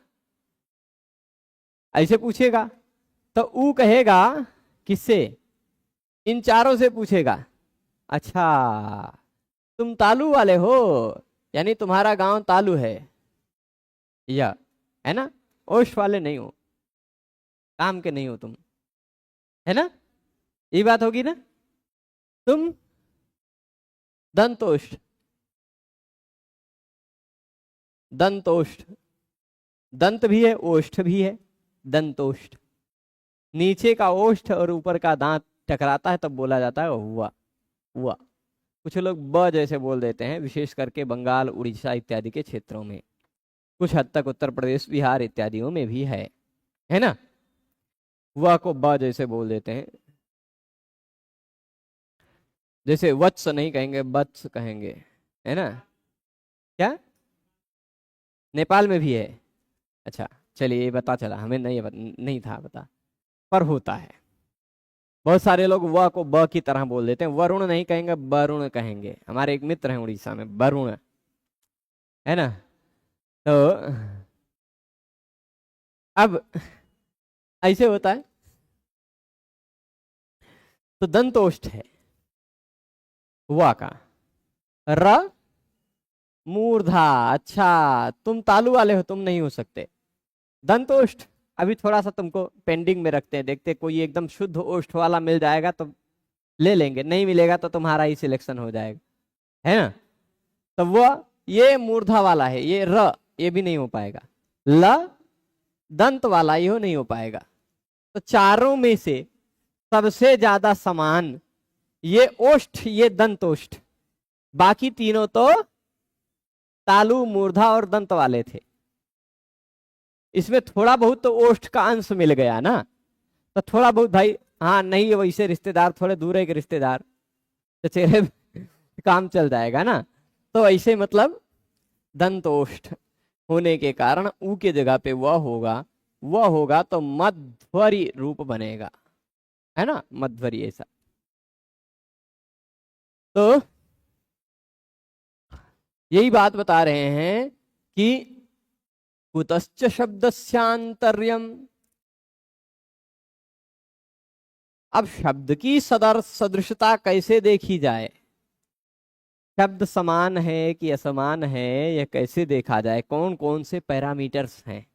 ऐसे पूछेगा। तो ऊ कहेगा किससे, इन चारों से पूछेगा, अच्छा तुम तालू वाले हो, यानी तुम्हारा गांव तालू है, या है ना, ओष्ठ वाले नहीं हो, काम के नहीं हो तुम, है ना, ये बात होगी ना। तुम दंतोष्ठ, दंतोष्ठ, दंत भी है ओष्ठ भी है, दंतोष्ठ। नीचे का ओष्ठ और ऊपर का दांत टकराता है तब बोला जाता है हुआ, हुआ। कुछ लोग ब जैसे बोल देते हैं, विशेष करके बंगाल उड़ीसा इत्यादि के क्षेत्रों में, कुछ हद तक उत्तर प्रदेश बिहार इत्यादियों में भी है ना, वह को ब जैसे बोल देते हैं। जैसे वत्स नहीं कहेंगे, वत्स कहेंगे, है ना, क्या नेपाल में भी है, अच्छा चलिए ये पता चला, हमें नहीं था पता, पर होता है। बहुत सारे लोग व को ब की तरह बोल देते हैं, वरुण नहीं कहेंगे, वरुण कहेंगे। हमारे एक मित्र हैं उड़ीसा में, वरुण, है ना। तो अब ऐसे होता है, तो दंतोष्ठ है व का, र मूर्धा, अच्छा तुम तालु वाले हो, तुम नहीं हो सकते। दंतोष्ठ अभी थोड़ा सा तुमको पेंडिंग में रखते हैं, देखते कोई एकदम शुद्ध ओष्ठ वाला मिल जाएगा तो ले लेंगे, नहीं मिलेगा तो तुम्हारा ही सिलेक्शन हो जाएगा, है ना। तो वह ये मूर्धा वाला है, ये र, ये भी नहीं हो पाएगा। ल दंत वाला, ये नहीं हो पाएगा। तो चारों में से सबसे ज्यादा समान ये ओष्ठ, ये दंतोष्ठ, बाकी तीनों तो तालु मूर्धा और दंत वाले थे। इसमें थोड़ा बहुत तो ओष्ठ का अंश मिल गया ना, तो थोड़ा बहुत भाई, हाँ नहीं वैसे रिश्तेदार, थोड़े दूर है के रिश्तेदार, तो चेहरे काम चल जाएगा ना। तो ऐसे मतलब दंतोष्ठ होने के कारण ऊ के जगह पे वह होगा तो मध्वरी रूप बनेगा, है ना, मध्वरी ऐसा। तो यही बात बता रहे हैं कि कुतश्च शब्दस्यांतर्यम। अब शब्द की सदृशता कैसे देखी जाए, शब्द समान है कि असमान है, यह कैसे देखा जाए, कौन कौन से पैरामीटर्स हैं,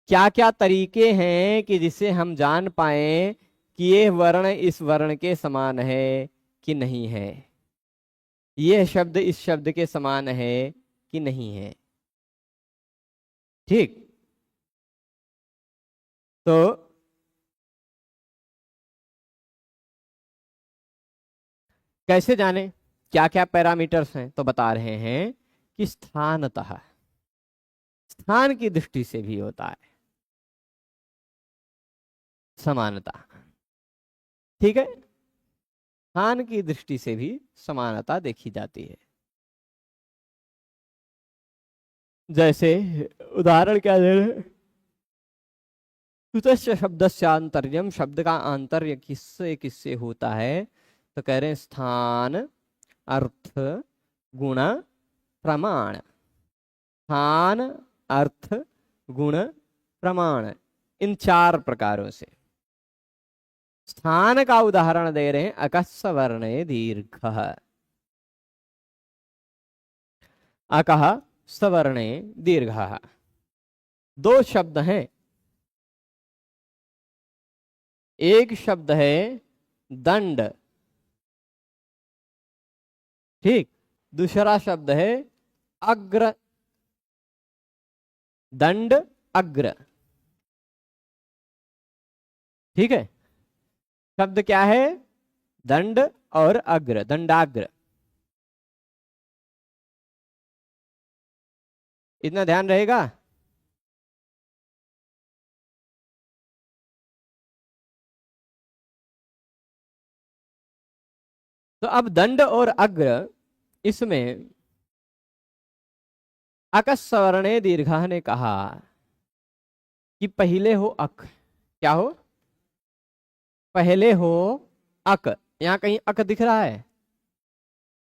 क्या क्या तरीके हैं कि जिससे हम जान पाए कि ये वर्ण इस वर्ण के समान है कि नहीं है, यह शब्द इस शब्द के समान है कि नहीं है। ठीक, तो कैसे जाने क्या क्या पैरामीटर्स हैं, तो बता रहे हैं कि स्थानतः, स्थान की दृष्टि से भी होता है समानता। ठीक है, स्थान की दृष्टि से भी समानता देखी जाती है। जैसे उदाहरण क्या दे रहे, कुतश्च शब्दस्य आंतर्यम, शब्द का आंतर्य किससे किससे होता है, तो कह रहे हैं स्थान, अर्थ, गुण, प्रमाण। स्थान, अर्थ, गुण, प्रमाण, इन 4 प्रकारों से। स्थान का उदाहरण दे रहे हैं अकस्स वर्णे दीर्घः, अकः सवर्णे दीर्घः। 2 शब्द हैं, एक शब्द है दंड, ठीक, दूसरा शब्द है अग्र, दंड अग्र। ठीक है, शब्द क्या है, दंड और अग्र, दंडाग्र। इतना ध्यान रहेगा। तो अब दंड और अग्र, इसमें अकस्स वर्णे दीर्घः ने कहा कि पहले हो अक, क्या हो, पहले हो अक। यहां कहीं अक दिख रहा है,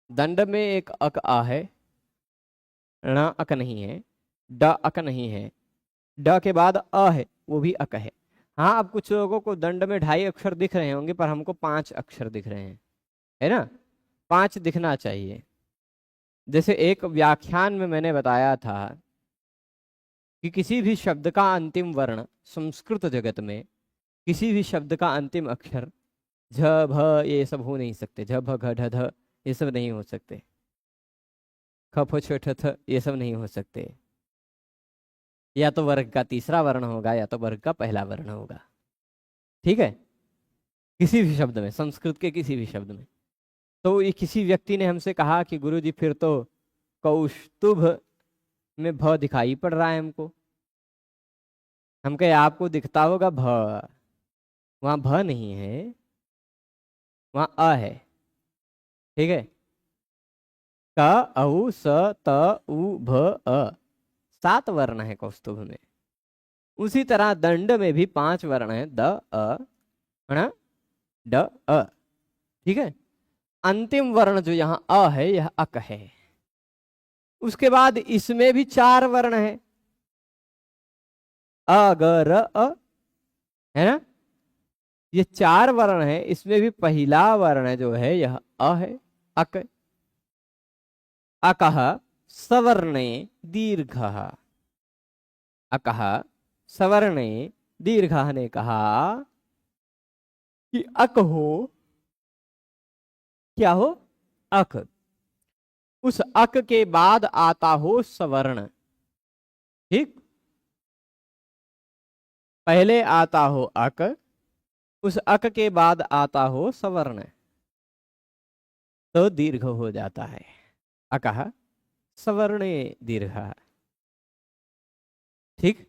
दंड में एक अक आ है, ण अक नहीं है, ड अक नहीं है, ड के बाद अ है, वो भी अक है। हाँ, अब कुछ लोगों को दंड में 2.5 अक्षर दिख रहे होंगे, पर हमको 5 अक्षर दिख रहे हैं, है ना, 5 दिखना चाहिए। जैसे एक व्याख्यान में मैंने बताया था कि किसी भी शब्द का अंतिम वर्ण संस्कृत जगत में, किसी भी शब्द का अंतिम अक्षर झ भ ये सब हो नहीं सकते, झ भ घ ढ ध ये सब नहीं हो सकते, ख फ छ ठ थ ये सब नहीं हो सकते। या तो वर्ग का तीसरा वर्ण होगा या तो वर्ग का पहला वर्ण होगा। ठीक है, किसी भी शब्द में, संस्कृत के किसी भी शब्द में। तो ये किसी व्यक्ति ने हमसे कहा कि गुरुजी फिर तो कौस्तुभ में भ दिखाई पड़ रहा है हमको। हम कहे आपको दिखता होगा भ, वहां भ नहीं है, वहां अ है। ठीक है, क औ स त उ भ अ, 7 वर्ण है कौस्तुभ में। उसी तरह दंड में भी 5 वर्ण है, द अ ण ड अ। ठीक है, अंतिम वर्ण जो यहाँ अ है यह अक है। उसके बाद इसमें भी 4 वर्ण है, अ ग र अ, है ना, ये 4 वर्ण है। इसमें भी पहला वर्ण जो है यह अ है, अक। अकः सवर्णे दीर्घः, अकः सवर्णे दीर्घः ने कहा कि अक हो, क्या हो, अक, उस अक के बाद आता हो सवर्ण। ठीक, पहले आता हो अक, उस अक के बाद आता हो सवर्ण, तो दीर्घ हो जाता है, अकः सवर्णे दीर्घः। ठीक,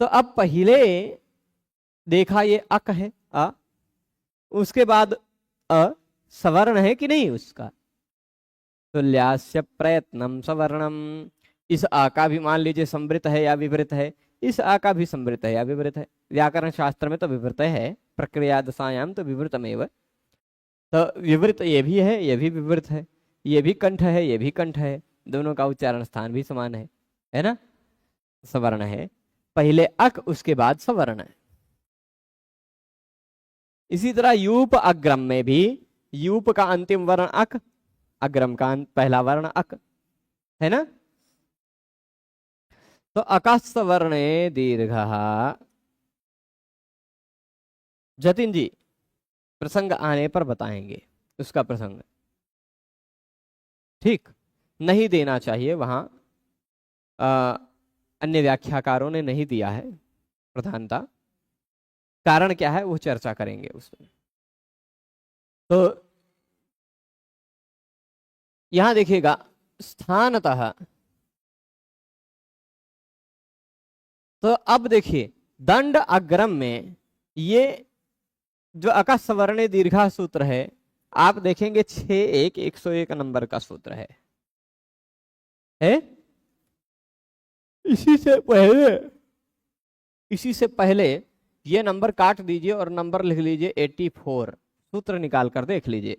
तो अब पहले देखा ये अक है अ, उसके बाद अ सवर्ण है कि नहीं उसका, तुल्यास्य प्रयत्नम सवर्णम। इस आ का भी मान लीजिए संवृत है या विवृत है, इस आ का भी संवृत है या विवृत है। व्याकरण शास्त्र में तो विवृत है, प्रक्रिया दशायाम तो विवृतमेव। तो विवृत ये भी है, ये भी विवृत है, ये भी कंठ है, ये भी कंठ है, दोनों का उच्चारण स्थान भी समान है ना, सवर्ण है। पहले अक, उसके बाद सवर्ण है। इसी तरह यूप अग्रम में भी यूप का अंतिम वर्ण अक, अग्रम का पहला वर्ण अक, है ना। तो अकस्स वर्णे दीर्घः। जतिन जी प्रसंग आने पर बताएंगे उसका प्रसंग। ठीक, नहीं देना चाहिए वहां, अन्य व्याख्याकारों ने नहीं दिया है प्रधानता, कारण क्या है वो चर्चा करेंगे उसमें। तो यहां देखिएगा, स्थानतः। तो अब देखिए दंड अग्रम में ये जो अकः सवर्णे दीर्घा सूत्र है, आप देखेंगे 6-1-101 नंबर का सूत्र है? इसी से पहले इसी से पहले ये नंबर काट दीजिए और नंबर लिख लीजिए 84, सूत्र निकाल कर देख लीजिए।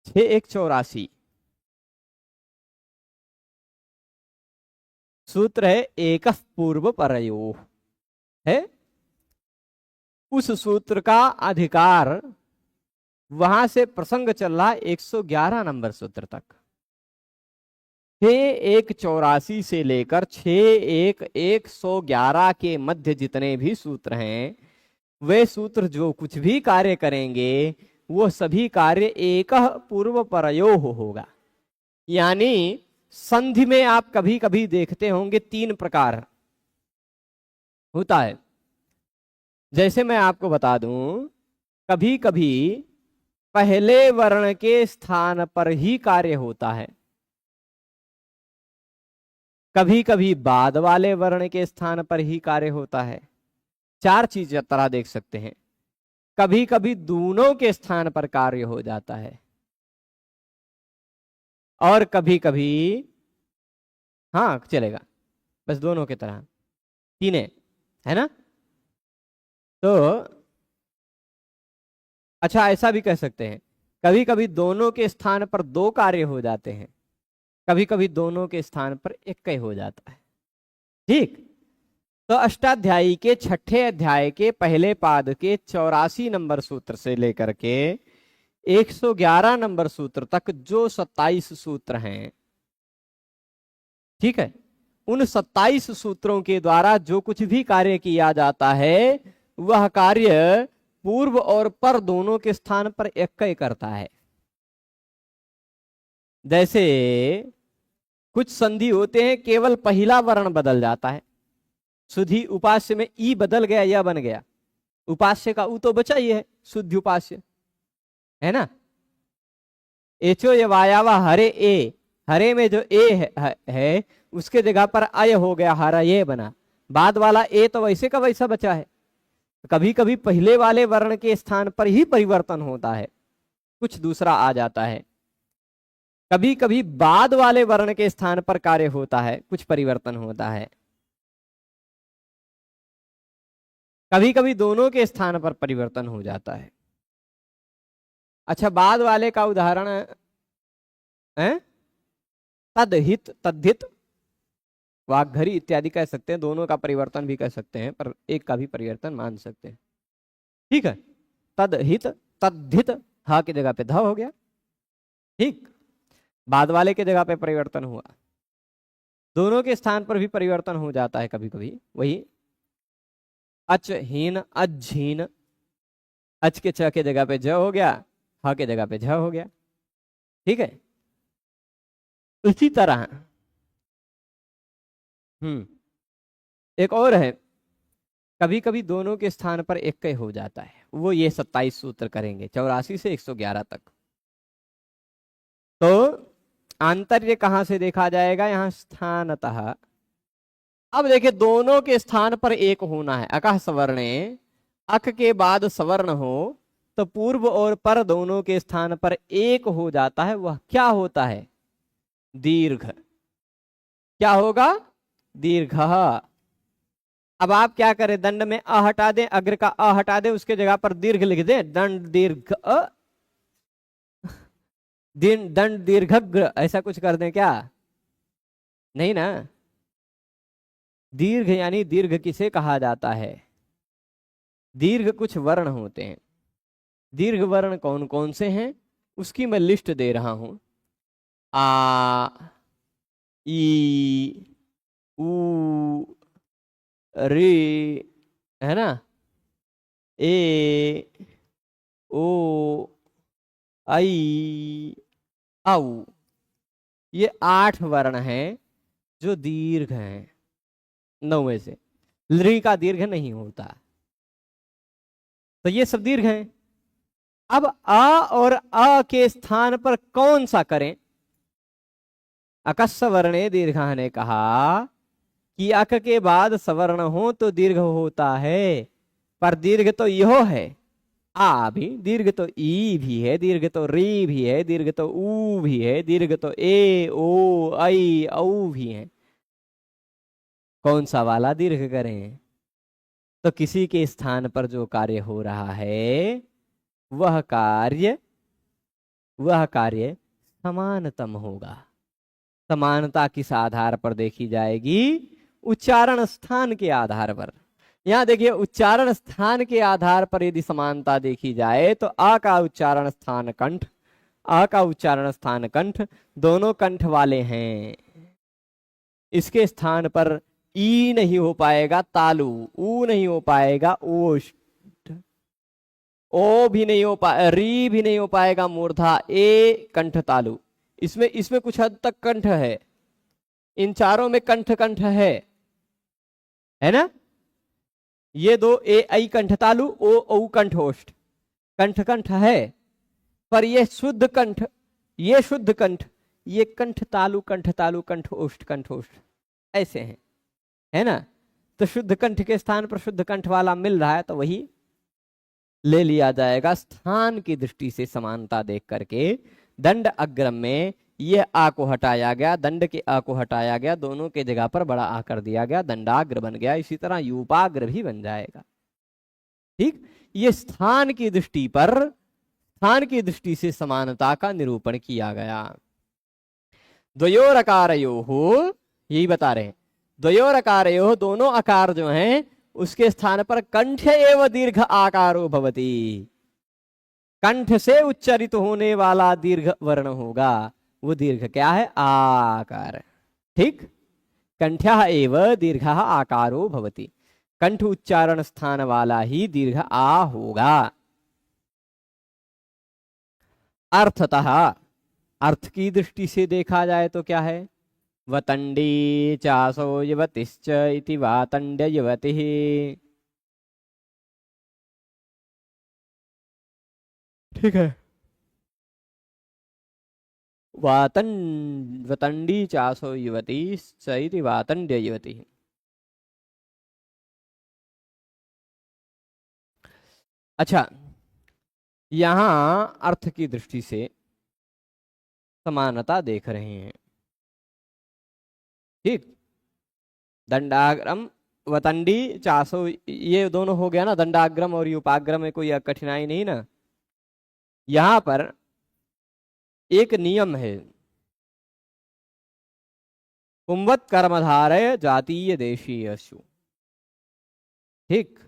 6-1-84 सूत्र है, एक पूर्व परयो है। उस सूत्र का अधिकार वहां से प्रसंग चल रहा 111 नंबर सूत्र तक। 6-1-84 से लेकर 6-1-111 के मध्य जितने भी सूत्र हैं, वे सूत्र जो कुछ भी कार्य करेंगे वो सभी कार्य एक पूर्व परयो होगा। यानी संधि में आप कभी कभी देखते होंगे 3 प्रकार होता है। जैसे मैं आपको बता दूं, कभी कभी पहले वर्ण के स्थान पर ही कार्य होता है, कभी कभी बाद वाले वर्ण के स्थान पर ही कार्य होता है। 4 चीज तरह देख सकते हैं। कभी कभी दोनों के स्थान पर कार्य हो जाता है, और कभी कभी हाँ चलेगा, बस दोनों की तरह, तीनों है ना। तो अच्छा ऐसा भी कह सकते हैं, कभी कभी दोनों के स्थान पर 2 कार्य हो जाते हैं, कभी कभी दोनों के स्थान पर एक ही हो जाता है। ठीक, तो अष्टाध्यायी के 6ठे अध्याय के पहले पाद के 84 नंबर सूत्र से लेकर के 111 नंबर सूत्र तक जो 27 सूत्र हैं, ठीक है, उन 27 सूत्रों के द्वारा जो कुछ भी कार्य किया जाता है वह कार्य पूर्व और पर दोनों के स्थान पर एक ही करता है। जैसे कुछ संधि होते हैं केवल पहला वर्ण बदल जाता है। शुद्धि उपास्य में ई बदल गया, यह बन गया, उपास्य का उ तो बचा ही है, शुद्ध उपास्य है ना। एचो ये वायावा हरे ए, हरे में जो ए है उसके जगह पर अय हो गया, हरा ये बना। बाद वाला ए तो वैसे का वैसा बचा है। कभी कभी पहले वाले वर्ण के स्थान पर ही परिवर्तन होता है, कुछ दूसरा आ जाता है। कभी कभी बाद वाले वर्ण के स्थान पर कार्य होता है, कुछ परिवर्तन होता है। कभी कभी दोनों के स्थान पर परिवर्तन हो जाता है। अच्छा, बाद वाले का उदाहरण है तदहित, तद्धित, वाग्घरी इत्यादि कह सकते हैं। दोनों का परिवर्तन भी कह सकते हैं, पर एक का भी परिवर्तन मान सकते हैं। ठीक है, तदहित, तद्धित, हा की जगह पे ध हो गया। ठीक, बाद वाले के जगह पे परिवर्तन हुआ। दोनों के स्थान पर भी परिवर्तन हो जाता है कभी कभी। वही अचहीन, अज्झीन, अच के छ के जगह पे ज हो गया, ह के जगह पे झ हो गया। ठीक है, इसी तरह एक और है, कभी कभी दोनों के स्थान पर एक ही हो जाता है। वो ये 27 सूत्र करेंगे 84 से 111 तक। तो आंतर्य कहां से देखा जाएगा, यहां स्थानतः। अब देखिए दोनों के स्थान पर एक होना है। अकः सवर्णे, अक के बाद सवर्ण हो तो पूर्व और पर दोनों के स्थान पर एक हो जाता है। वह क्या होता है, दीर्घ। क्या होगा, दीर्घ। अब आप क्या करें, दंड में अ हटा दें, अग्र का अ हटा दें, उसके जगह पर दीर्घ लिख दें, दंड दीर्घ दंड दीर्घग्र, ऐसा कुछ कर दें क्या, नहीं ना। दीर्घ यानी दीर्घ किसे कहा जाता है, दीर्घ कुछ वर्ण होते हैं। दीर्घ वर्ण कौन कौन से हैं उसकी मैं लिस्ट दे रहा हूं। आ, ई, उ, रे, है ना, ए, ओ, आई, औ। ये 8 वर्ण हैं जो दीर्घ हैं। 9 में से लृ का दीर्घ नहीं होता, तो ये सब दीर्घ हैं। अब आ और अ के स्थान पर कौन सा करें? अकस्स वर्णे दीर्घ ने कहा कि अक के बाद सवर्ण हो तो दीर्घ होता है, पर दीर्घ तो यो है। आ भी दीर्घ, तो ई भी है दीर्घ, तो री भी है दीर्घ, तो ऊ भी है दीर्घ, तो ए ओ ऐ औ भी है। कौन सा वाला दीर्घ करें? तो किसी के स्थान पर जो कार्य हो रहा है वह कार्य समानतम होगा। समानता किस आधार पर देखी जाएगी? उच्चारण स्थान के आधार पर। यहां देखिए, उच्चारण स्थान के आधार पर यदि समानता देखी जाए तो आ का उच्चारण स्थान कंठ, आ का उच्चारण स्थान कंठ, दोनों कंठ वाले हैं। इसके स्थान पर ई नहीं हो पाएगा तालु, ऊ नहीं हो पाएगा ओष्ठ, ओ भी नहीं हो पाए, री भी नहीं हो पाएगा मूर्धा, ए कंठ तालु। इसमें इसमें कुछ हद तक कंठ है, इन चारों में कंठ कंठ है ना? ये दो ए ऐ कंठ तालु, ओ औ कंठ ओष्ठ, कंठ कंठ है। पर ये शुद्ध कंठ, ये शुद्ध कंठ, ये कंठ तालु कंठ तालु कंठ ओष्ठ ऐसे हैं, है ना? तो शुद्ध कंठ के स्थान पर शुद्ध कंठ वाला मिल रहा है तो वही ले लिया जाएगा। स्थान की दृष्टि से समानता देख करके दंड अग्रम में ये आ को हटाया गया, दंड के आ को हटाया गया, दोनों के जगह पर बड़ा आ कर दिया गया, दंडाग्र बन गया। इसी तरह यूपाग्र भी बन जाएगा। ठीक, ये स्थान की दृष्टि पर, स्थान की दृष्टि से समानता का निरूपण किया गया। द्वयोरकारयोः, यही बता रहे हैं, द्वयोरकारयोः, दोनों आकार जो हैं उसके स्थान पर कंठ एव दीर्घ आकारो भवति, कंठ से उच्चरित होने वाला दीर्घ वर्ण होगा। वो दीर्घ क्या है? आकार। ठीक, कंठ्यः एव दीर्घ आकारो भवति, कंठ उच्चारण स्थान वाला ही दीर्घ आ होगा। अर्थतः, अर्थ की दृष्टि से देखा जाए तो क्या है? वतंडी चासो युवतिश्च इति वातंड्य युवतिः। ठीक है, वतंडी चासो युवतिश्च इति वातंड्य युवतिः। अच्छा, यहां अर्थ की दृष्टि से समानता देख रहे हैं। ठीक, दंडाग्रम वतंडी चासो, ये दोनों हो गया ना, दंडाग्रम और युपाग्रम में कोई कठिनाई नहीं ना। यहां पर एक नियम है, कुंवत कर्मधारय जातीय देशीयसु। ठीक,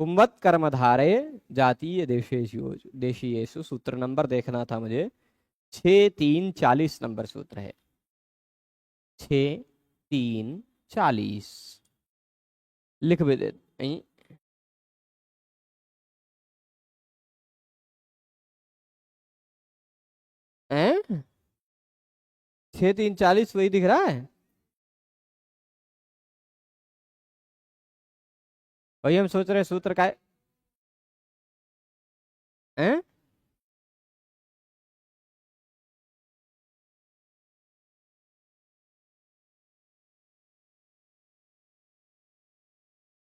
कुंवत कर्मधारय जातीय देशीयसु, सूत्र नंबर देखना था मुझे, 6340 नंबर सूत्र है, 6340 लिख भी दे। 6340 वही दिख रहा है वही हम सोच रहे हैं सूत्र का है।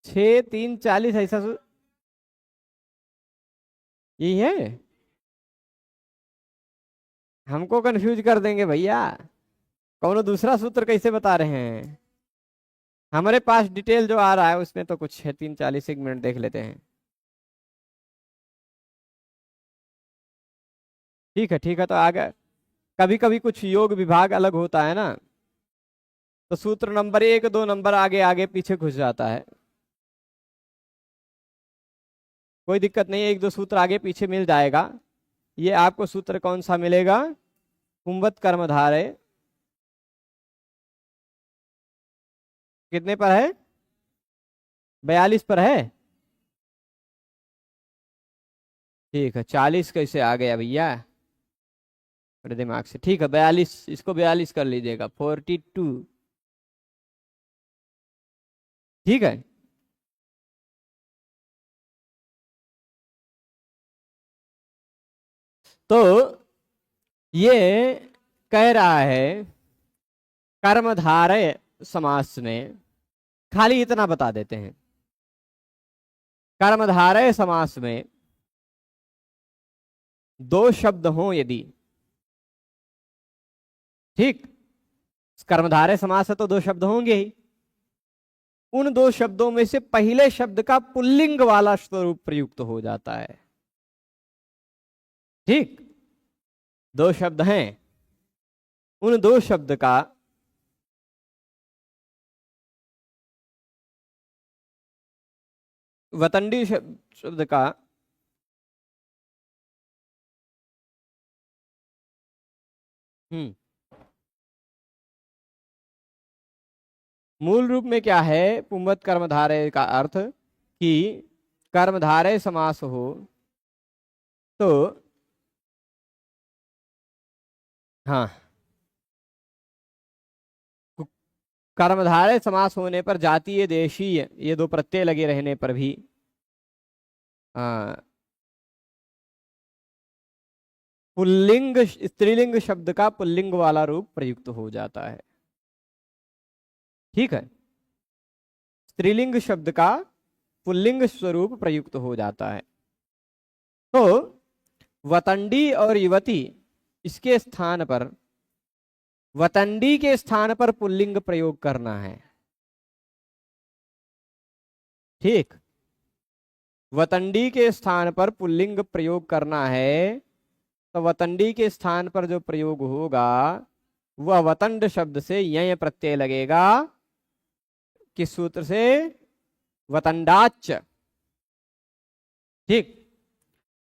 6340 ऐसा यही है, हमको कंफ्यूज कर देंगे भैया। कौन दूसरा सूत्र कैसे बता रहे हैं? हमारे पास डिटेल जो आ रहा है उसमें तो कुछ है 6340, एक मिनट देख लेते हैं। ठीक है, तो आगे कभी कभी कुछ योग विभाग अलग होता है ना, तो सूत्र नंबर 1 2 नंबर आगे आगे पीछे घुस जाता है। कोई दिक्कत नहीं है, 1 2 सूत्र आगे पीछे मिल जाएगा। ये आपको सूत्र कौन सा मिलेगा? कुंवत कर्मधारय कितने पर है? 42 पर है। ठीक है, 40 कैसे आ गया भैया मेरे दिमाग से? ठीक है, 42, इसको 42 कर लीजिएगा, 42। ठीक है, तो ये कह रहा है कर्मधारय समास में, खाली इतना बता देते हैं, कर्मधारय समास में दो शब्द हों यदि, ठीक, कर्मधारय समास है तो दो शब्द होंगे ही, उन दो शब्दों में से पहले शब्द का पुल्लिंग वाला स्वरूप प्रयुक्त हो जाता है। ठीक, दो शब्द हैं, उन दो शब्द का वतंडी शब्द का मूल रूप में क्या है, पुंवत कर्मधारय का अर्थ कि कर्मधारय समास हो तो, हाँ, कर्मधारय समास होने पर जातीय देशीय ये दो प्रत्यय लगे रहने पर भी पुल्लिंग स्त्रीलिंग शब्द का पुल्लिंग वाला रूप प्रयुक्त हो जाता है। ठीक है, स्त्रीलिंग शब्द का पुल्लिंग स्वरूप प्रयुक्त हो जाता है। तो वतंडी और युवती, इसके स्थान पर, वतंडी के स्थान पर पुल्लिंग प्रयोग करना है। ठीक, वतंडी के स्थान पर पुल्लिंग प्रयोग करना है, तो वतंडी के स्थान पर जो प्रयोग होगा वह वतंड शब्द से यय प्रत्यय लगेगा, किस सूत्र से, वतंडाच्च। ठीक,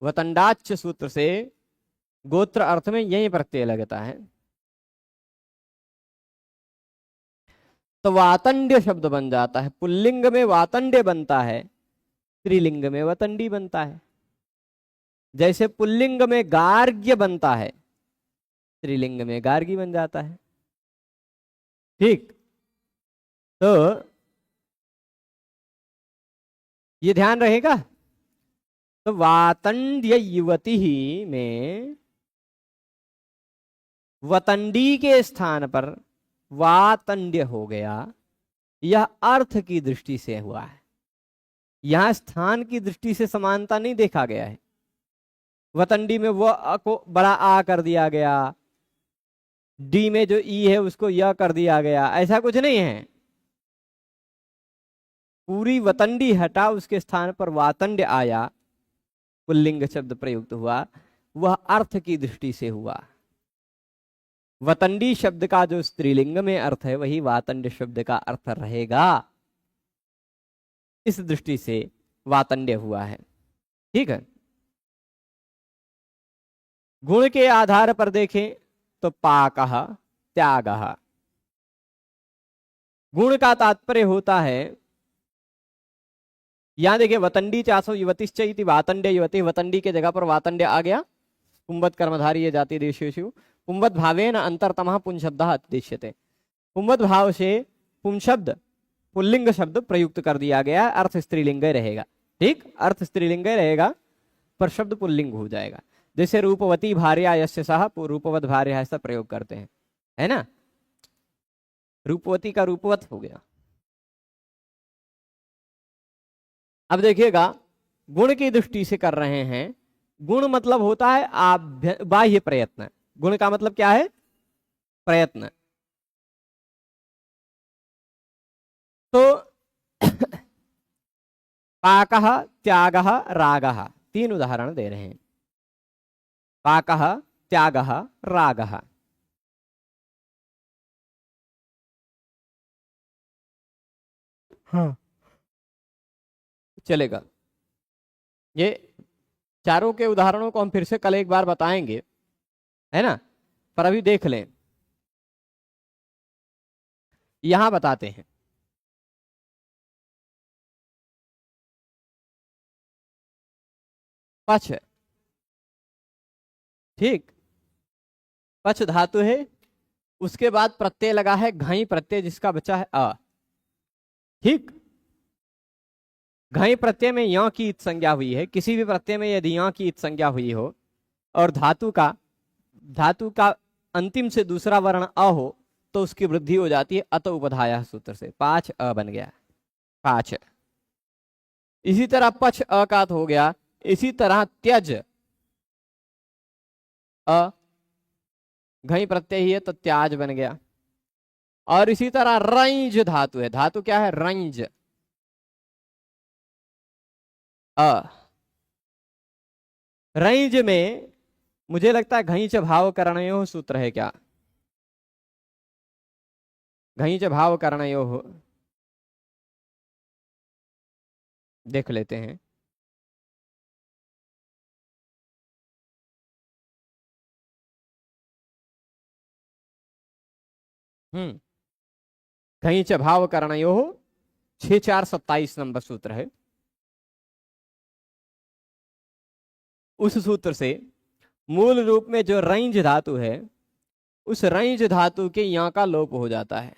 वतंडाच्च सूत्र से गोत्र अर्थ में यही प्रत्यय लगता है, तो वातंड्य शब्द बन जाता है। पुल्लिंग में वातंड्य बनता है, स्त्रीलिंग में वतंडी बनता है। जैसे पुल्लिंग में गार्ग्य बनता है, स्त्रीलिंग में गार्गी बन जाता है। ठीक, तो ये ध्यान रहेगा। तो वातंड्य युवती ही में वतंडी के स्थान पर वातंड्य हो गया, यह अर्थ की दृष्टि से हुआ है, यहां स्थान की दृष्टि से समानता नहीं देखा गया है। वतंडी में वो को बड़ा आ कर दिया गया, डी में जो ई है उसको य कर दिया गया, ऐसा कुछ नहीं है। पूरी वतंडी हटा, उसके स्थान पर वातंड्य आया, पुल्लिंग शब्द प्रयुक्त हुआ, वह अर्थ की दृष्टि से हुआ। वतंडी शब्द का जो स्त्रीलिंग में अर्थ है वही वातंड शब्द का अर्थ रहेगा, इस दृष्टि से वातंड्य हुआ है। ठीक है, गुण के आधार पर देखें तो पाकः त्यागः, गुण का तात्पर्य होता है, यहां देखिए वतंडी चासो युवतिश्च इति वातंड्य युवती, वतंडी के जगह पर वातंड्य आ गया, पुंवत कर्मधारी ये जाति देशेषु पुंवत भावेन अंतरतमः पुंशब्दः अतिदिश्यते, पुंवत भाव से पुंशब्द पुल्लिंग शब्द प्रयुक्त कर दिया गया, अर्थ स्त्रीलिंग रहेगा। ठीक, अर्थ स्त्रीलिंग रहेगा पर शब्द पुल्लिंग हो जाएगा। जैसे रूपवती भार्या यस्य सह, रूपवत भार्या ऐसा प्रयोग करते हैं, है ना, रूपवती का रूपवत हो गया। अब देखिएगा, गुण की दृष्टि से कर रहे हैं, गुण मतलब होता है बाह्य प्रयत्न, गुण का मतलब क्या है, प्रयत्न। तो पाकः त्यागः रागः, तीन उदाहरण दे रहे हैं, पाकः त्यागः रागः। हाँ, चलेगा। ये चारों के उदाहरणों को हम फिर से कल एक बार बताएंगे, है ना, पर अभी देख लें, यहां बताते हैं। पक्ष, ठीक, पक्ष धातु है, उसके बाद प्रत्यय लगा है घई प्रत्यय जिसका बचा है अ। ठीक, घई प्रत्यय में य की इत संज्ञा हुई है, किसी भी प्रत्यय में यदि य की इत संज्ञा हुई हो और धातु का अंतिम से दूसरा वर्ण अ हो तो उसकी वृद्धि हो जाती है अत उपधाया सूत्र से, 5 अ बन गया, 5। इसी तरह पछ अकात हो गया, इसी तरह त्यज अ घई प्रत्यय ही है तो त्याज बन गया। और इसी तरह रंज धातु है, धातु क्या है, रंज अ, रंज में मुझे लगता है घईच भाव करणयो सूत्र है क्या, घईच भाव करणयो देख लेते हैं। घईच भाव करणयो 6427 नंबर सूत्र है। उस सूत्र से मूल रूप में जो रंज धातु है उस रंज धातु के यहाँ का लोप हो जाता है,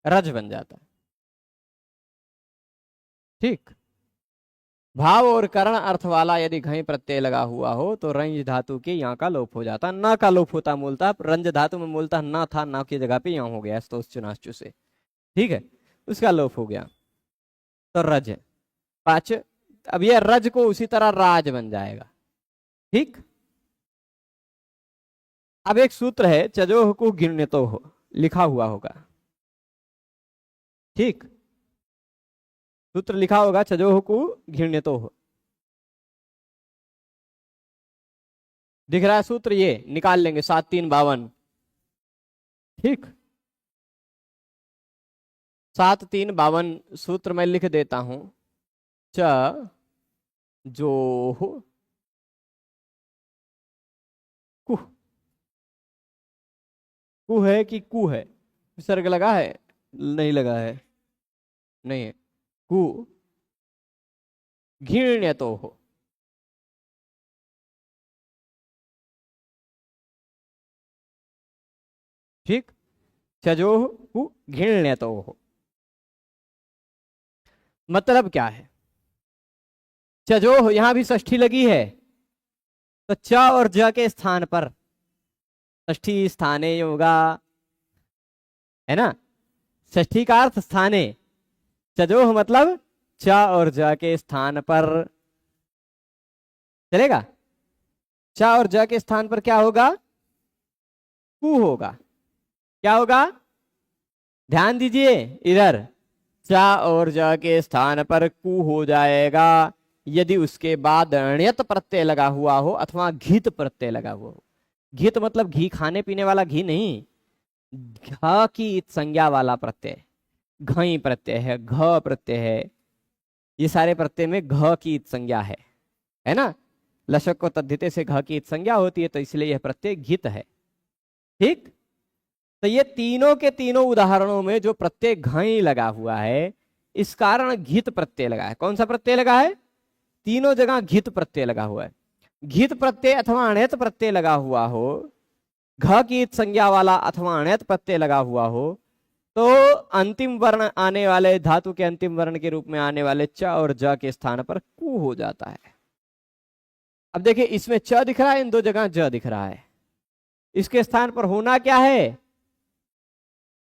रज बन जाता है। ठीक, भाव और करण अर्थ वाला यदि घई प्रत्यय लगा हुआ हो तो रंज धातु के यहाँ का लोप हो जाता, न का लोप होता मूलतः, रंज धातु में मूलतः न था, न की जगह पे यहाँ हो गया स्तोश्चुनाश्चु से, ठीक है, उसका लोप हो गया तो रज है 5। अब यह रज को उसी तरह राज बन जाएगा। ठीक, अब एक सूत्र है चजोह को गिण्यतो हो लिखा हुआ होगा, ठीक, सूत्र लिखा होगा चजोह को घृण्यतो हो, दिख रहा है सूत्र, ये निकाल लेंगे 7352। ठीक, 7352 सूत्र मैं लिख देता हूं, च जो हो कुह, कु है कि कु है, विसर्ग लगा है, नहीं लगा है, नहीं है, कु घृण्यतो हो। ठीक, चजोह कु घृण्यतो हो मतलब क्या है, चजोह यहां भी षष्ठी लगी है तो च और ज के स्थान पर षष्ठी स्थाने योगा, है ना, षष्ठी का अर्थ स्थाने, चजोह मतलब च और ज के स्थान पर, चलेगा, च और ज के स्थान पर क्या होगा, कु होगा, क्या होगा, ध्यान दीजिए इधर, च और ज के स्थान पर कु हो जाएगा यदि उसके बाद ण्यत प्रत्यय लगा हुआ हो अथवा घित प्रत्यय लगा हुआ हो। घित मतलब घी खाने पीने वाला घी नहीं, घ की संज्ञा वाला प्रत्यय, घई प्रत्यय है, घ प्रत्यय है, ये सारे प्रत्यय में घ की संज्ञा है ना, लशक को तद्धिते से घ की संज्ञा होती है तो इसलिए यह प्रत्यय घित है। ठीक, तो ये तीनों के तीनों उदाहरणों में जो प्रत्यय घई लगा हुआ है इस कारण घित प्रत्यय लगा है। कौन सा प्रत्यय लगा है, तीनों जगह घित प्रत्यय लगा हुआ है। घित प्रत्यय अथवा अण्यत प्रत्यय लगा हुआ हो, घ की संज्ञा वाला अथवा अण्यत प्रत्यय लगा हुआ हो तो अंतिम वर्ण आने वाले, धातु के अंतिम वर्ण के रूप में आने वाले च और ज के स्थान पर कु हो जाता है। अब देखिए इसमें च दिख रहा है, इन दो जगह ज दिख रहा है, इसके स्थान पर होना क्या है,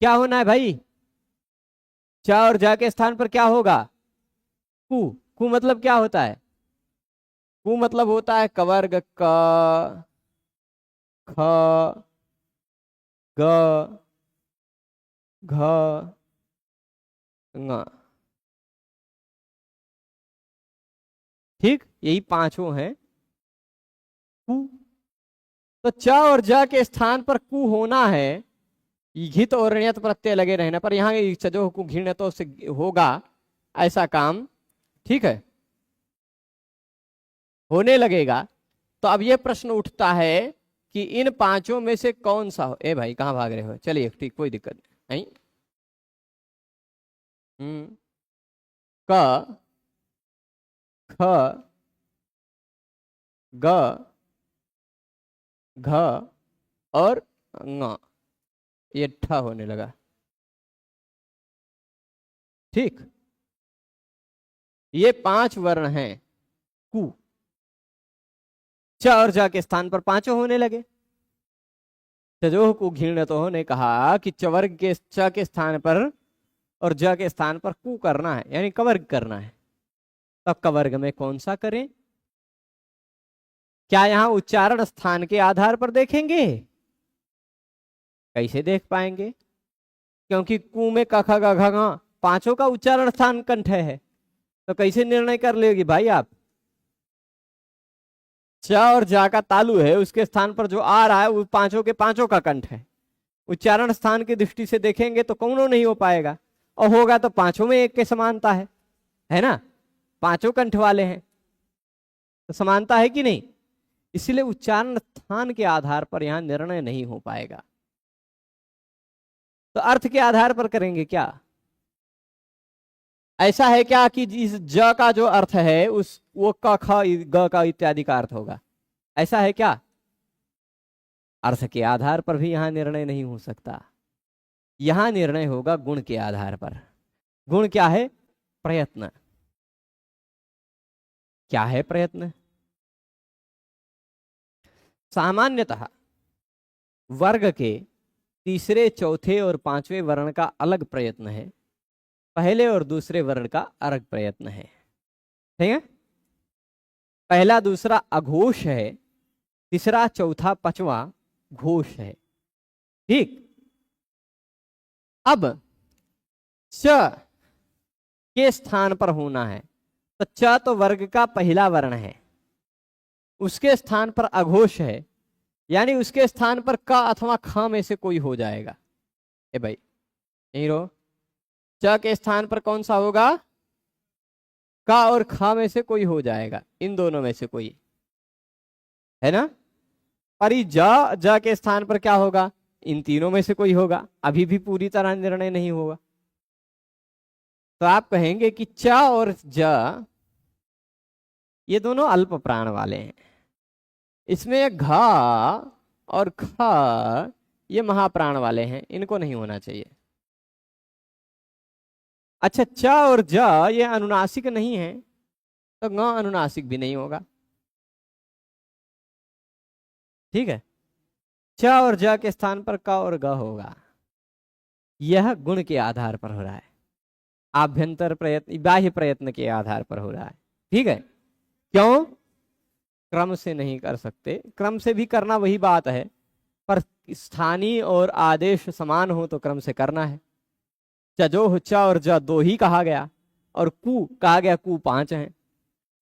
क्या होना है भाई, च और ज के स्थान पर क्या होगा, कु। कु मतलब क्या होता है, कु मतलब होता है कवर्ग क ख ग घ ङ। ठीक, यही पांचों हैं कु। तो च और ज के स्थान पर कु होना है, घित और ऋण्यत प्रत्यय लगे रहने पर यहाँ चजो को घृण्यतो से होगा ऐसा काम, ठीक है, होने लगेगा। तो अब यह प्रश्न उठता है कि इन पांचों में से कौन सा हो, ए भाई कहाँ भाग रहे हो, चलिए ठीक, कोई दिक्कत नहीं। क ख ग घ और ङ, ये ठ होने लगा। ठीक, ये 5 वर्ण हैं कु, च और ज के स्थान पर पांचों होने लगे। चजोह को घृणतो ने कहा कि चवर्ग के च के स्थान पर और ज के स्थान पर कु करना है, यानी कवर्ग करना है। तब कवर्ग में कौन सा करें? क्या यहां उच्चारण स्थान के आधार पर देखेंगे? कैसे देख पाएंगे? क्योंकि कु में क ख ग घ घ पांचों का उच्चारण स्थान कंठ है, तो कैसे निर्णय कर लेगी भाई आप? च और जा का तालु है, उसके स्थान पर जो आ रहा है वो पांचों के पांचों का कंठ है। उच्चारण स्थान की दृष्टि से देखेंगे तो कौनो नहीं हो पाएगा, और होगा तो पांचों में एक के समानता है ना? पांचों कंठ वाले हैं तो समानता है कि नहीं? इसलिए उच्चारण स्थान के आधार पर यहां निर्णय नहीं हो पाएगा। तो अर्थ के आधार पर करेंगे क्या? ऐसा है क्या कि इस ज का जो अर्थ है उस वो क ख ग का इत्यादि का अर्थ होगा? ऐसा है क्या? अर्थ के आधार पर भी यहां निर्णय नहीं हो सकता। यहां निर्णय होगा गुण के आधार पर। गुण क्या है? प्रयत्न। क्या है प्रयत्न? सामान्यतः वर्ग के तीसरे, चौथे और पांचवें वर्ण का अलग प्रयत्न है, पहले और दूसरे वर्ण का अलग प्रयत्न है। ठीक है? पहला दूसरा अघोष है, तीसरा चौथा पांचवा घोष है। ठीक। अब च के स्थान पर होना है, तो च तो वर्ग का पहला वर्ण है, उसके स्थान पर अघोष है, यानी उसके स्थान पर क अथवा ख में से कोई हो जाएगा। ए भाई यही रहो, च के स्थान पर कौन सा होगा? क और ख में से कोई हो जाएगा, इन दोनों में से कोई, है ना? पर ज के स्थान पर क्या होगा? इन तीनों में से कोई होगा। अभी भी पूरी तरह निर्णय नहीं होगा। तो आप कहेंगे कि च और ज ये दोनों अल्प प्राण वाले हैं, इसमें घ और ख ये महाप्राण वाले हैं, इनको नहीं होना चाहिए। अच्छा, च और ज ये अनुनासिक नहीं है, तो ग अनुनासिक भी नहीं होगा। ठीक है? च और ज के स्थान पर क और ग होगा। यह गुण के आधार पर हो रहा है, आभ्यंतर प्रयत्न, बाह्य प्रयत्न के आधार पर हो रहा है। ठीक है? क्यों? क्रम से नहीं कर सकते। क्रम से भी करना वही बात है, पर स्थानीय और आदेश समान हो तो क्रम से करना है। चजो च और ज दो ही कहा गया, और कु कहा गया, कु पांच है।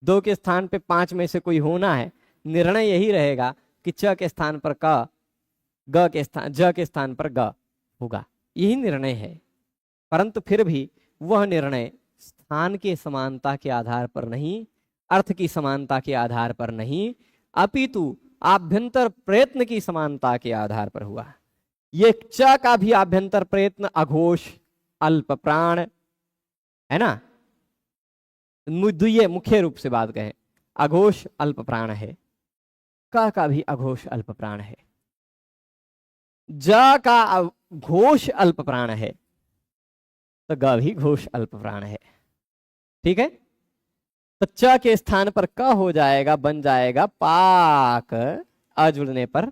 दो के स्थान पे पांच में से कोई होना है। निर्णय यही रहेगा कि च के स्थान पर क, ग के स्थान, ज के स्थान पर ग होगा। यही निर्णय है। परंतु फिर भी वह निर्णय स्थान के समानता के आधार पर नहीं, अर्थ की समानता के आधार पर नहीं, अपितु आभ्यंतर प्रयत्न की समानता के आधार पर हुआ। ये च का भी आभ्यंतर प्रयत्न अघोष अल्प प्राण है ना? मुख्य रूप से बात कहें, अघोष अल्प प्राण है। क का भी अघोष अल्प प्राण है। ज का घोष अल्प प्राण है, तो ग भी घोष अल्प प्राण है। ठीक है? तो च के स्थान पर क हो जाएगा, बन जाएगा पाक। अ जुड़ने पर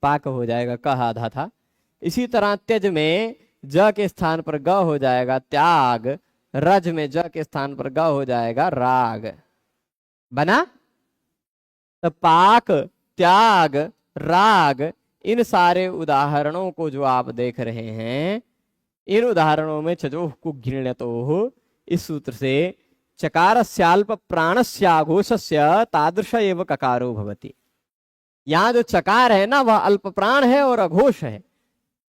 पाक हो जाएगा, क आधा था। इसी तरह त्यज में ज के स्थान पर ग हो जाएगा त्याग, रज में ज के स्थान पर ग हो जाएगा राग। बना? तो पाक, त्याग, राग, इन सारे उदाहरणों को जो आप देख रहे हैं, इन उदाहरणों में चजोह को घृण्यतोः इस सूत्र से चकारस्याल्प प्राणस्याघोषस्य तादृश एव ककारो भवति। यहाँ जो चकार है ना, वह अल्प प्राण है और अघोष है,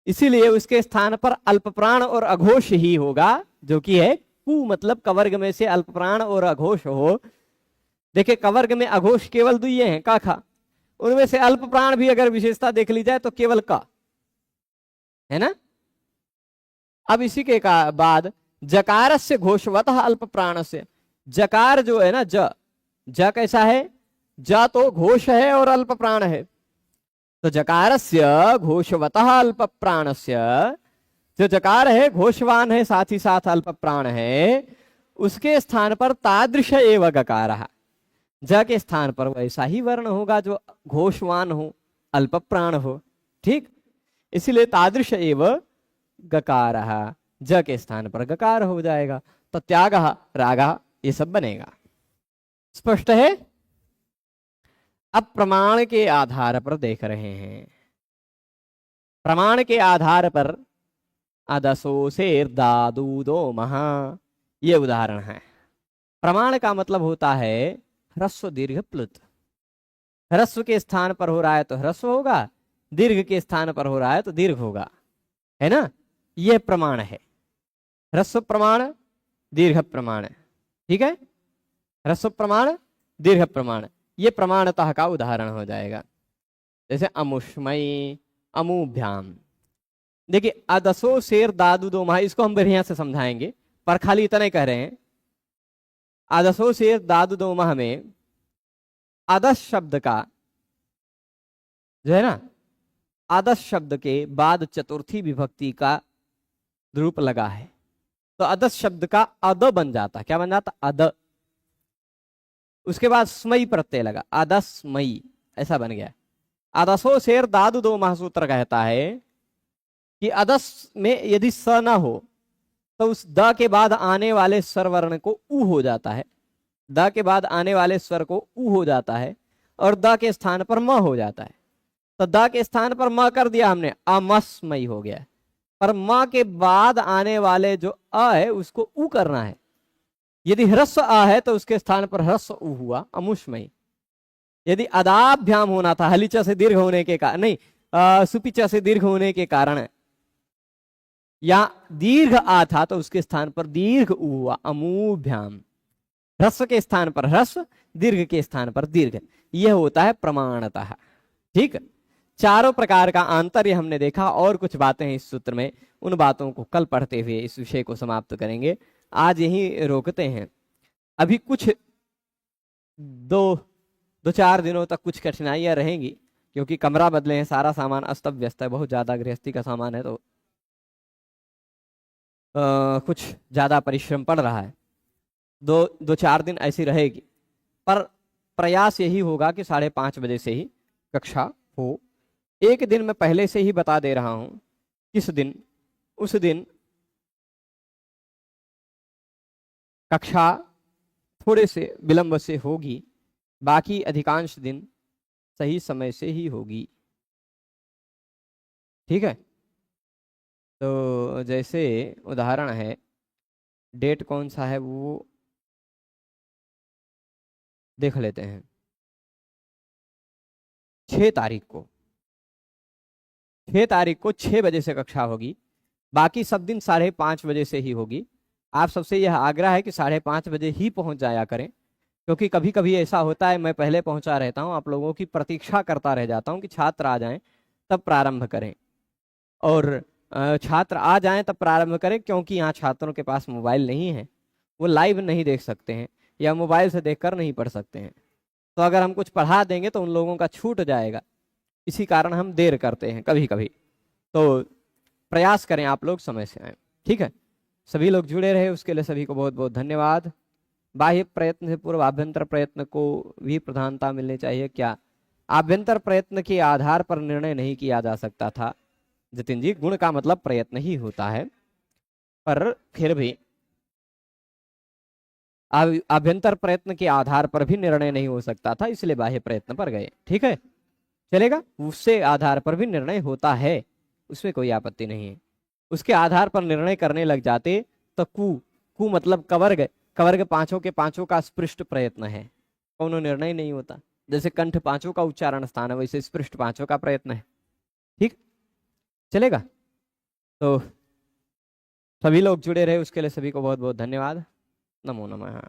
इसीलिए उसके स्थान पर अल्प प्राण और अघोष ही होगा, जो कि है कु। मतलब कवर्ग में से अल्प प्राण और अघोष हो। देखिए, कवर्ग में अघोष केवल दुइये हैं, का खा। उनमें से अल्प प्राण भी अगर विशेषता देख ली जाए तो केवल का है ना। अब इसी के बाद जकार से घोषवतः अल्प प्राण से, जकार जो है ना, ज कैसा है? ज तो घोष है और अल्प प्राण है। तो जकारस्य घोषवतः अल्प प्राणस्य, जो जकार है घोषवान है, साथ ही साथ अल्प प्राण है, उसके स्थान पर तादृश एव गकारः, ज के स्थान पर वैसा ही वर्ण होगा जो घोषवान हो, अल्प प्राण हो। ठीक, इसलिए तादृश एव गकार, ज के स्थान पर गकार हो जाएगा, तो त्याग, राग, ये सब बनेगा। स्पष्ट है? अब प्रमाण के आधार पर देख रहे हैं। प्रमाण के आधार पर अदसो शेर दादू दो महा, ये उदाहरण है। प्रमाण का मतलब होता है ह्रस्व दीर्घ प्लुत। ह्रस्व के स्थान पर हो रहा है तो ह्रस्व होगा, दीर्घ के स्थान पर हो रहा है तो दीर्घ होगा, है ना? यह प्रमाण है। ह्रस्व प्रमाण, दीर्घ प्रमाण, ठीक है? ह्रस्व प्रमाण, दीर्घ प्रमाण, ये प्रमाणतः का उदाहरण हो जाएगा। जैसे अमुष्मयी, अमुभ्याम। देखिए अदसो शेर दादू दो महा, इसको हम बढ़िया से समझाएंगे, पर खाली इतना ही कह रहे हैं। अदसो शेर दादू दो महा में आदस शब्द का जो है ना, आदस शब्द के बाद चतुर्थी विभक्ति का रूप लगा है, तो अदस शब्द का अद बन जाता। क्या बन जाता? अद। उसके बाद स्मयी प्रत्यय लगा, आदस्मयी, ऐसा बन गया। अदसो शेर दादू दो महासूत्र कहता है कि अदस में यदि स ना हो तो उस द के बाद आने वाले स्वर वर्ण को उ हो जाता है, द के बाद आने वाले स्वर को उ हो जाता है, और द के स्थान पर म हो जाता है। तो द के स्थान पर म कर दिया हमने, अमस्मयी हो गया। पर म के बाद आने वाले जो अ है उसको उ करना है। यदि ह्रस्व अ है तो उसके स्थान पर ह्रस्व उ हुआ, अमुष्मयी। यदि अदाभ्याम होना था, हलिचा से दीर्घ होने के कारण, नहीं सुपिचा से दीर्घ होने के कारण, या दीर्घ आ था तो उसके स्थान पर दीर्घ उ हुआ, अमूभ्याम। ह्रस्व के स्थान पर ह्रस्व, दीर्घ के स्थान पर दीर्घ, यह होता है प्रमाणतः। ठीक, चारों प्रकार का आंतर्य हमने देखा, और कुछ बातें हैं इस सूत्र में, उन बातों को कल पढ़ते हुए इस विषय को समाप्त करेंगे। आज यही रोकते हैं। अभी कुछ दो चार दिनों तक कुछ कठिनाइयां रहेंगी, क्योंकि कमरा बदले हैं, सारा सामान अस्त व्यस्त है, बहुत ज्यादा गृहस्थी का सामान है, तो कुछ ज्यादा परिश्रम पड़ रहा है। दो चार दिन ऐसी रहेगी, पर प्रयास यही होगा कि 5:30 बजे से ही कक्षा हो। एक दिन मैं पहले से ही बता दे रहा हूं, किस दिन, उस दिन कक्षा थोड़े से विलंब से होगी, बाकी अधिकांश दिन सही समय से ही होगी। ठीक है? तो जैसे उदाहरण है, डेट कौन सा है वो देख लेते हैं। 6 तारीख को, 6 तारीख को 6 बजे से कक्षा होगी, बाकी सब दिन 5:30 बजे से ही होगी। आप सबसे यह आग्रह है कि 5:30 बजे ही पहुंच जाया करें, क्योंकि कभी कभी ऐसा होता है मैं पहले पहुंचा रहता हूं, आप लोगों की प्रतीक्षा करता रह जाता हूं कि छात्र आ जाएं तब प्रारंभ करें, और छात्र आ जाएं तब प्रारंभ करें, क्योंकि यहाँ छात्रों के पास मोबाइल नहीं है, वो लाइव नहीं देख सकते हैं, या मोबाइल से देखकर नहीं पढ़ सकते हैं। तो अगर हम कुछ पढ़ा देंगे तो उन लोगों का छूट जाएगा, इसी कारण हम देर करते हैं कभी कभी। तो प्रयास करें आप लोग समय से आए। ठीक है? सभी लोग जुड़े रहे, उसके लिए सभी को बहुत बहुत धन्यवाद। बाह्य प्रयत्न से पूर्व आभ्यंतर प्रयत्न को भी प्रधानता मिलनी चाहिए। क्या आभ्यंतर प्रयत्न के आधार पर निर्णय नहीं किया जा सकता था? जतिन जी, गुण का मतलब प्रयत्न ही होता है, पर फिर भी आभ्यंतर प्रयत्न के आधार पर भी निर्णय नहीं हो सकता था, इसलिए बाह्य प्रयत्न पर गए। ठीक है, चलेगा? उससे आधार पर भी निर्णय होता है, उसमें कोई आपत्ति नहीं है। उसके आधार पर निर्णय करने लग जाते तो कु मतलब कवर्ग, कवर्ग पांचों के पांचों का स्पृष्ट प्रयत्न है, कोनो निर्णय नहीं होता। जैसे कंठ पांचों का उच्चारण स्थान है, वैसे स्पृष्ट पांचों का प्रयत्न है। ठीक, चलेगा? तो सभी लोग जुड़े रहे, उसके लिए सभी को बहुत बहुत धन्यवाद। नमो नमः।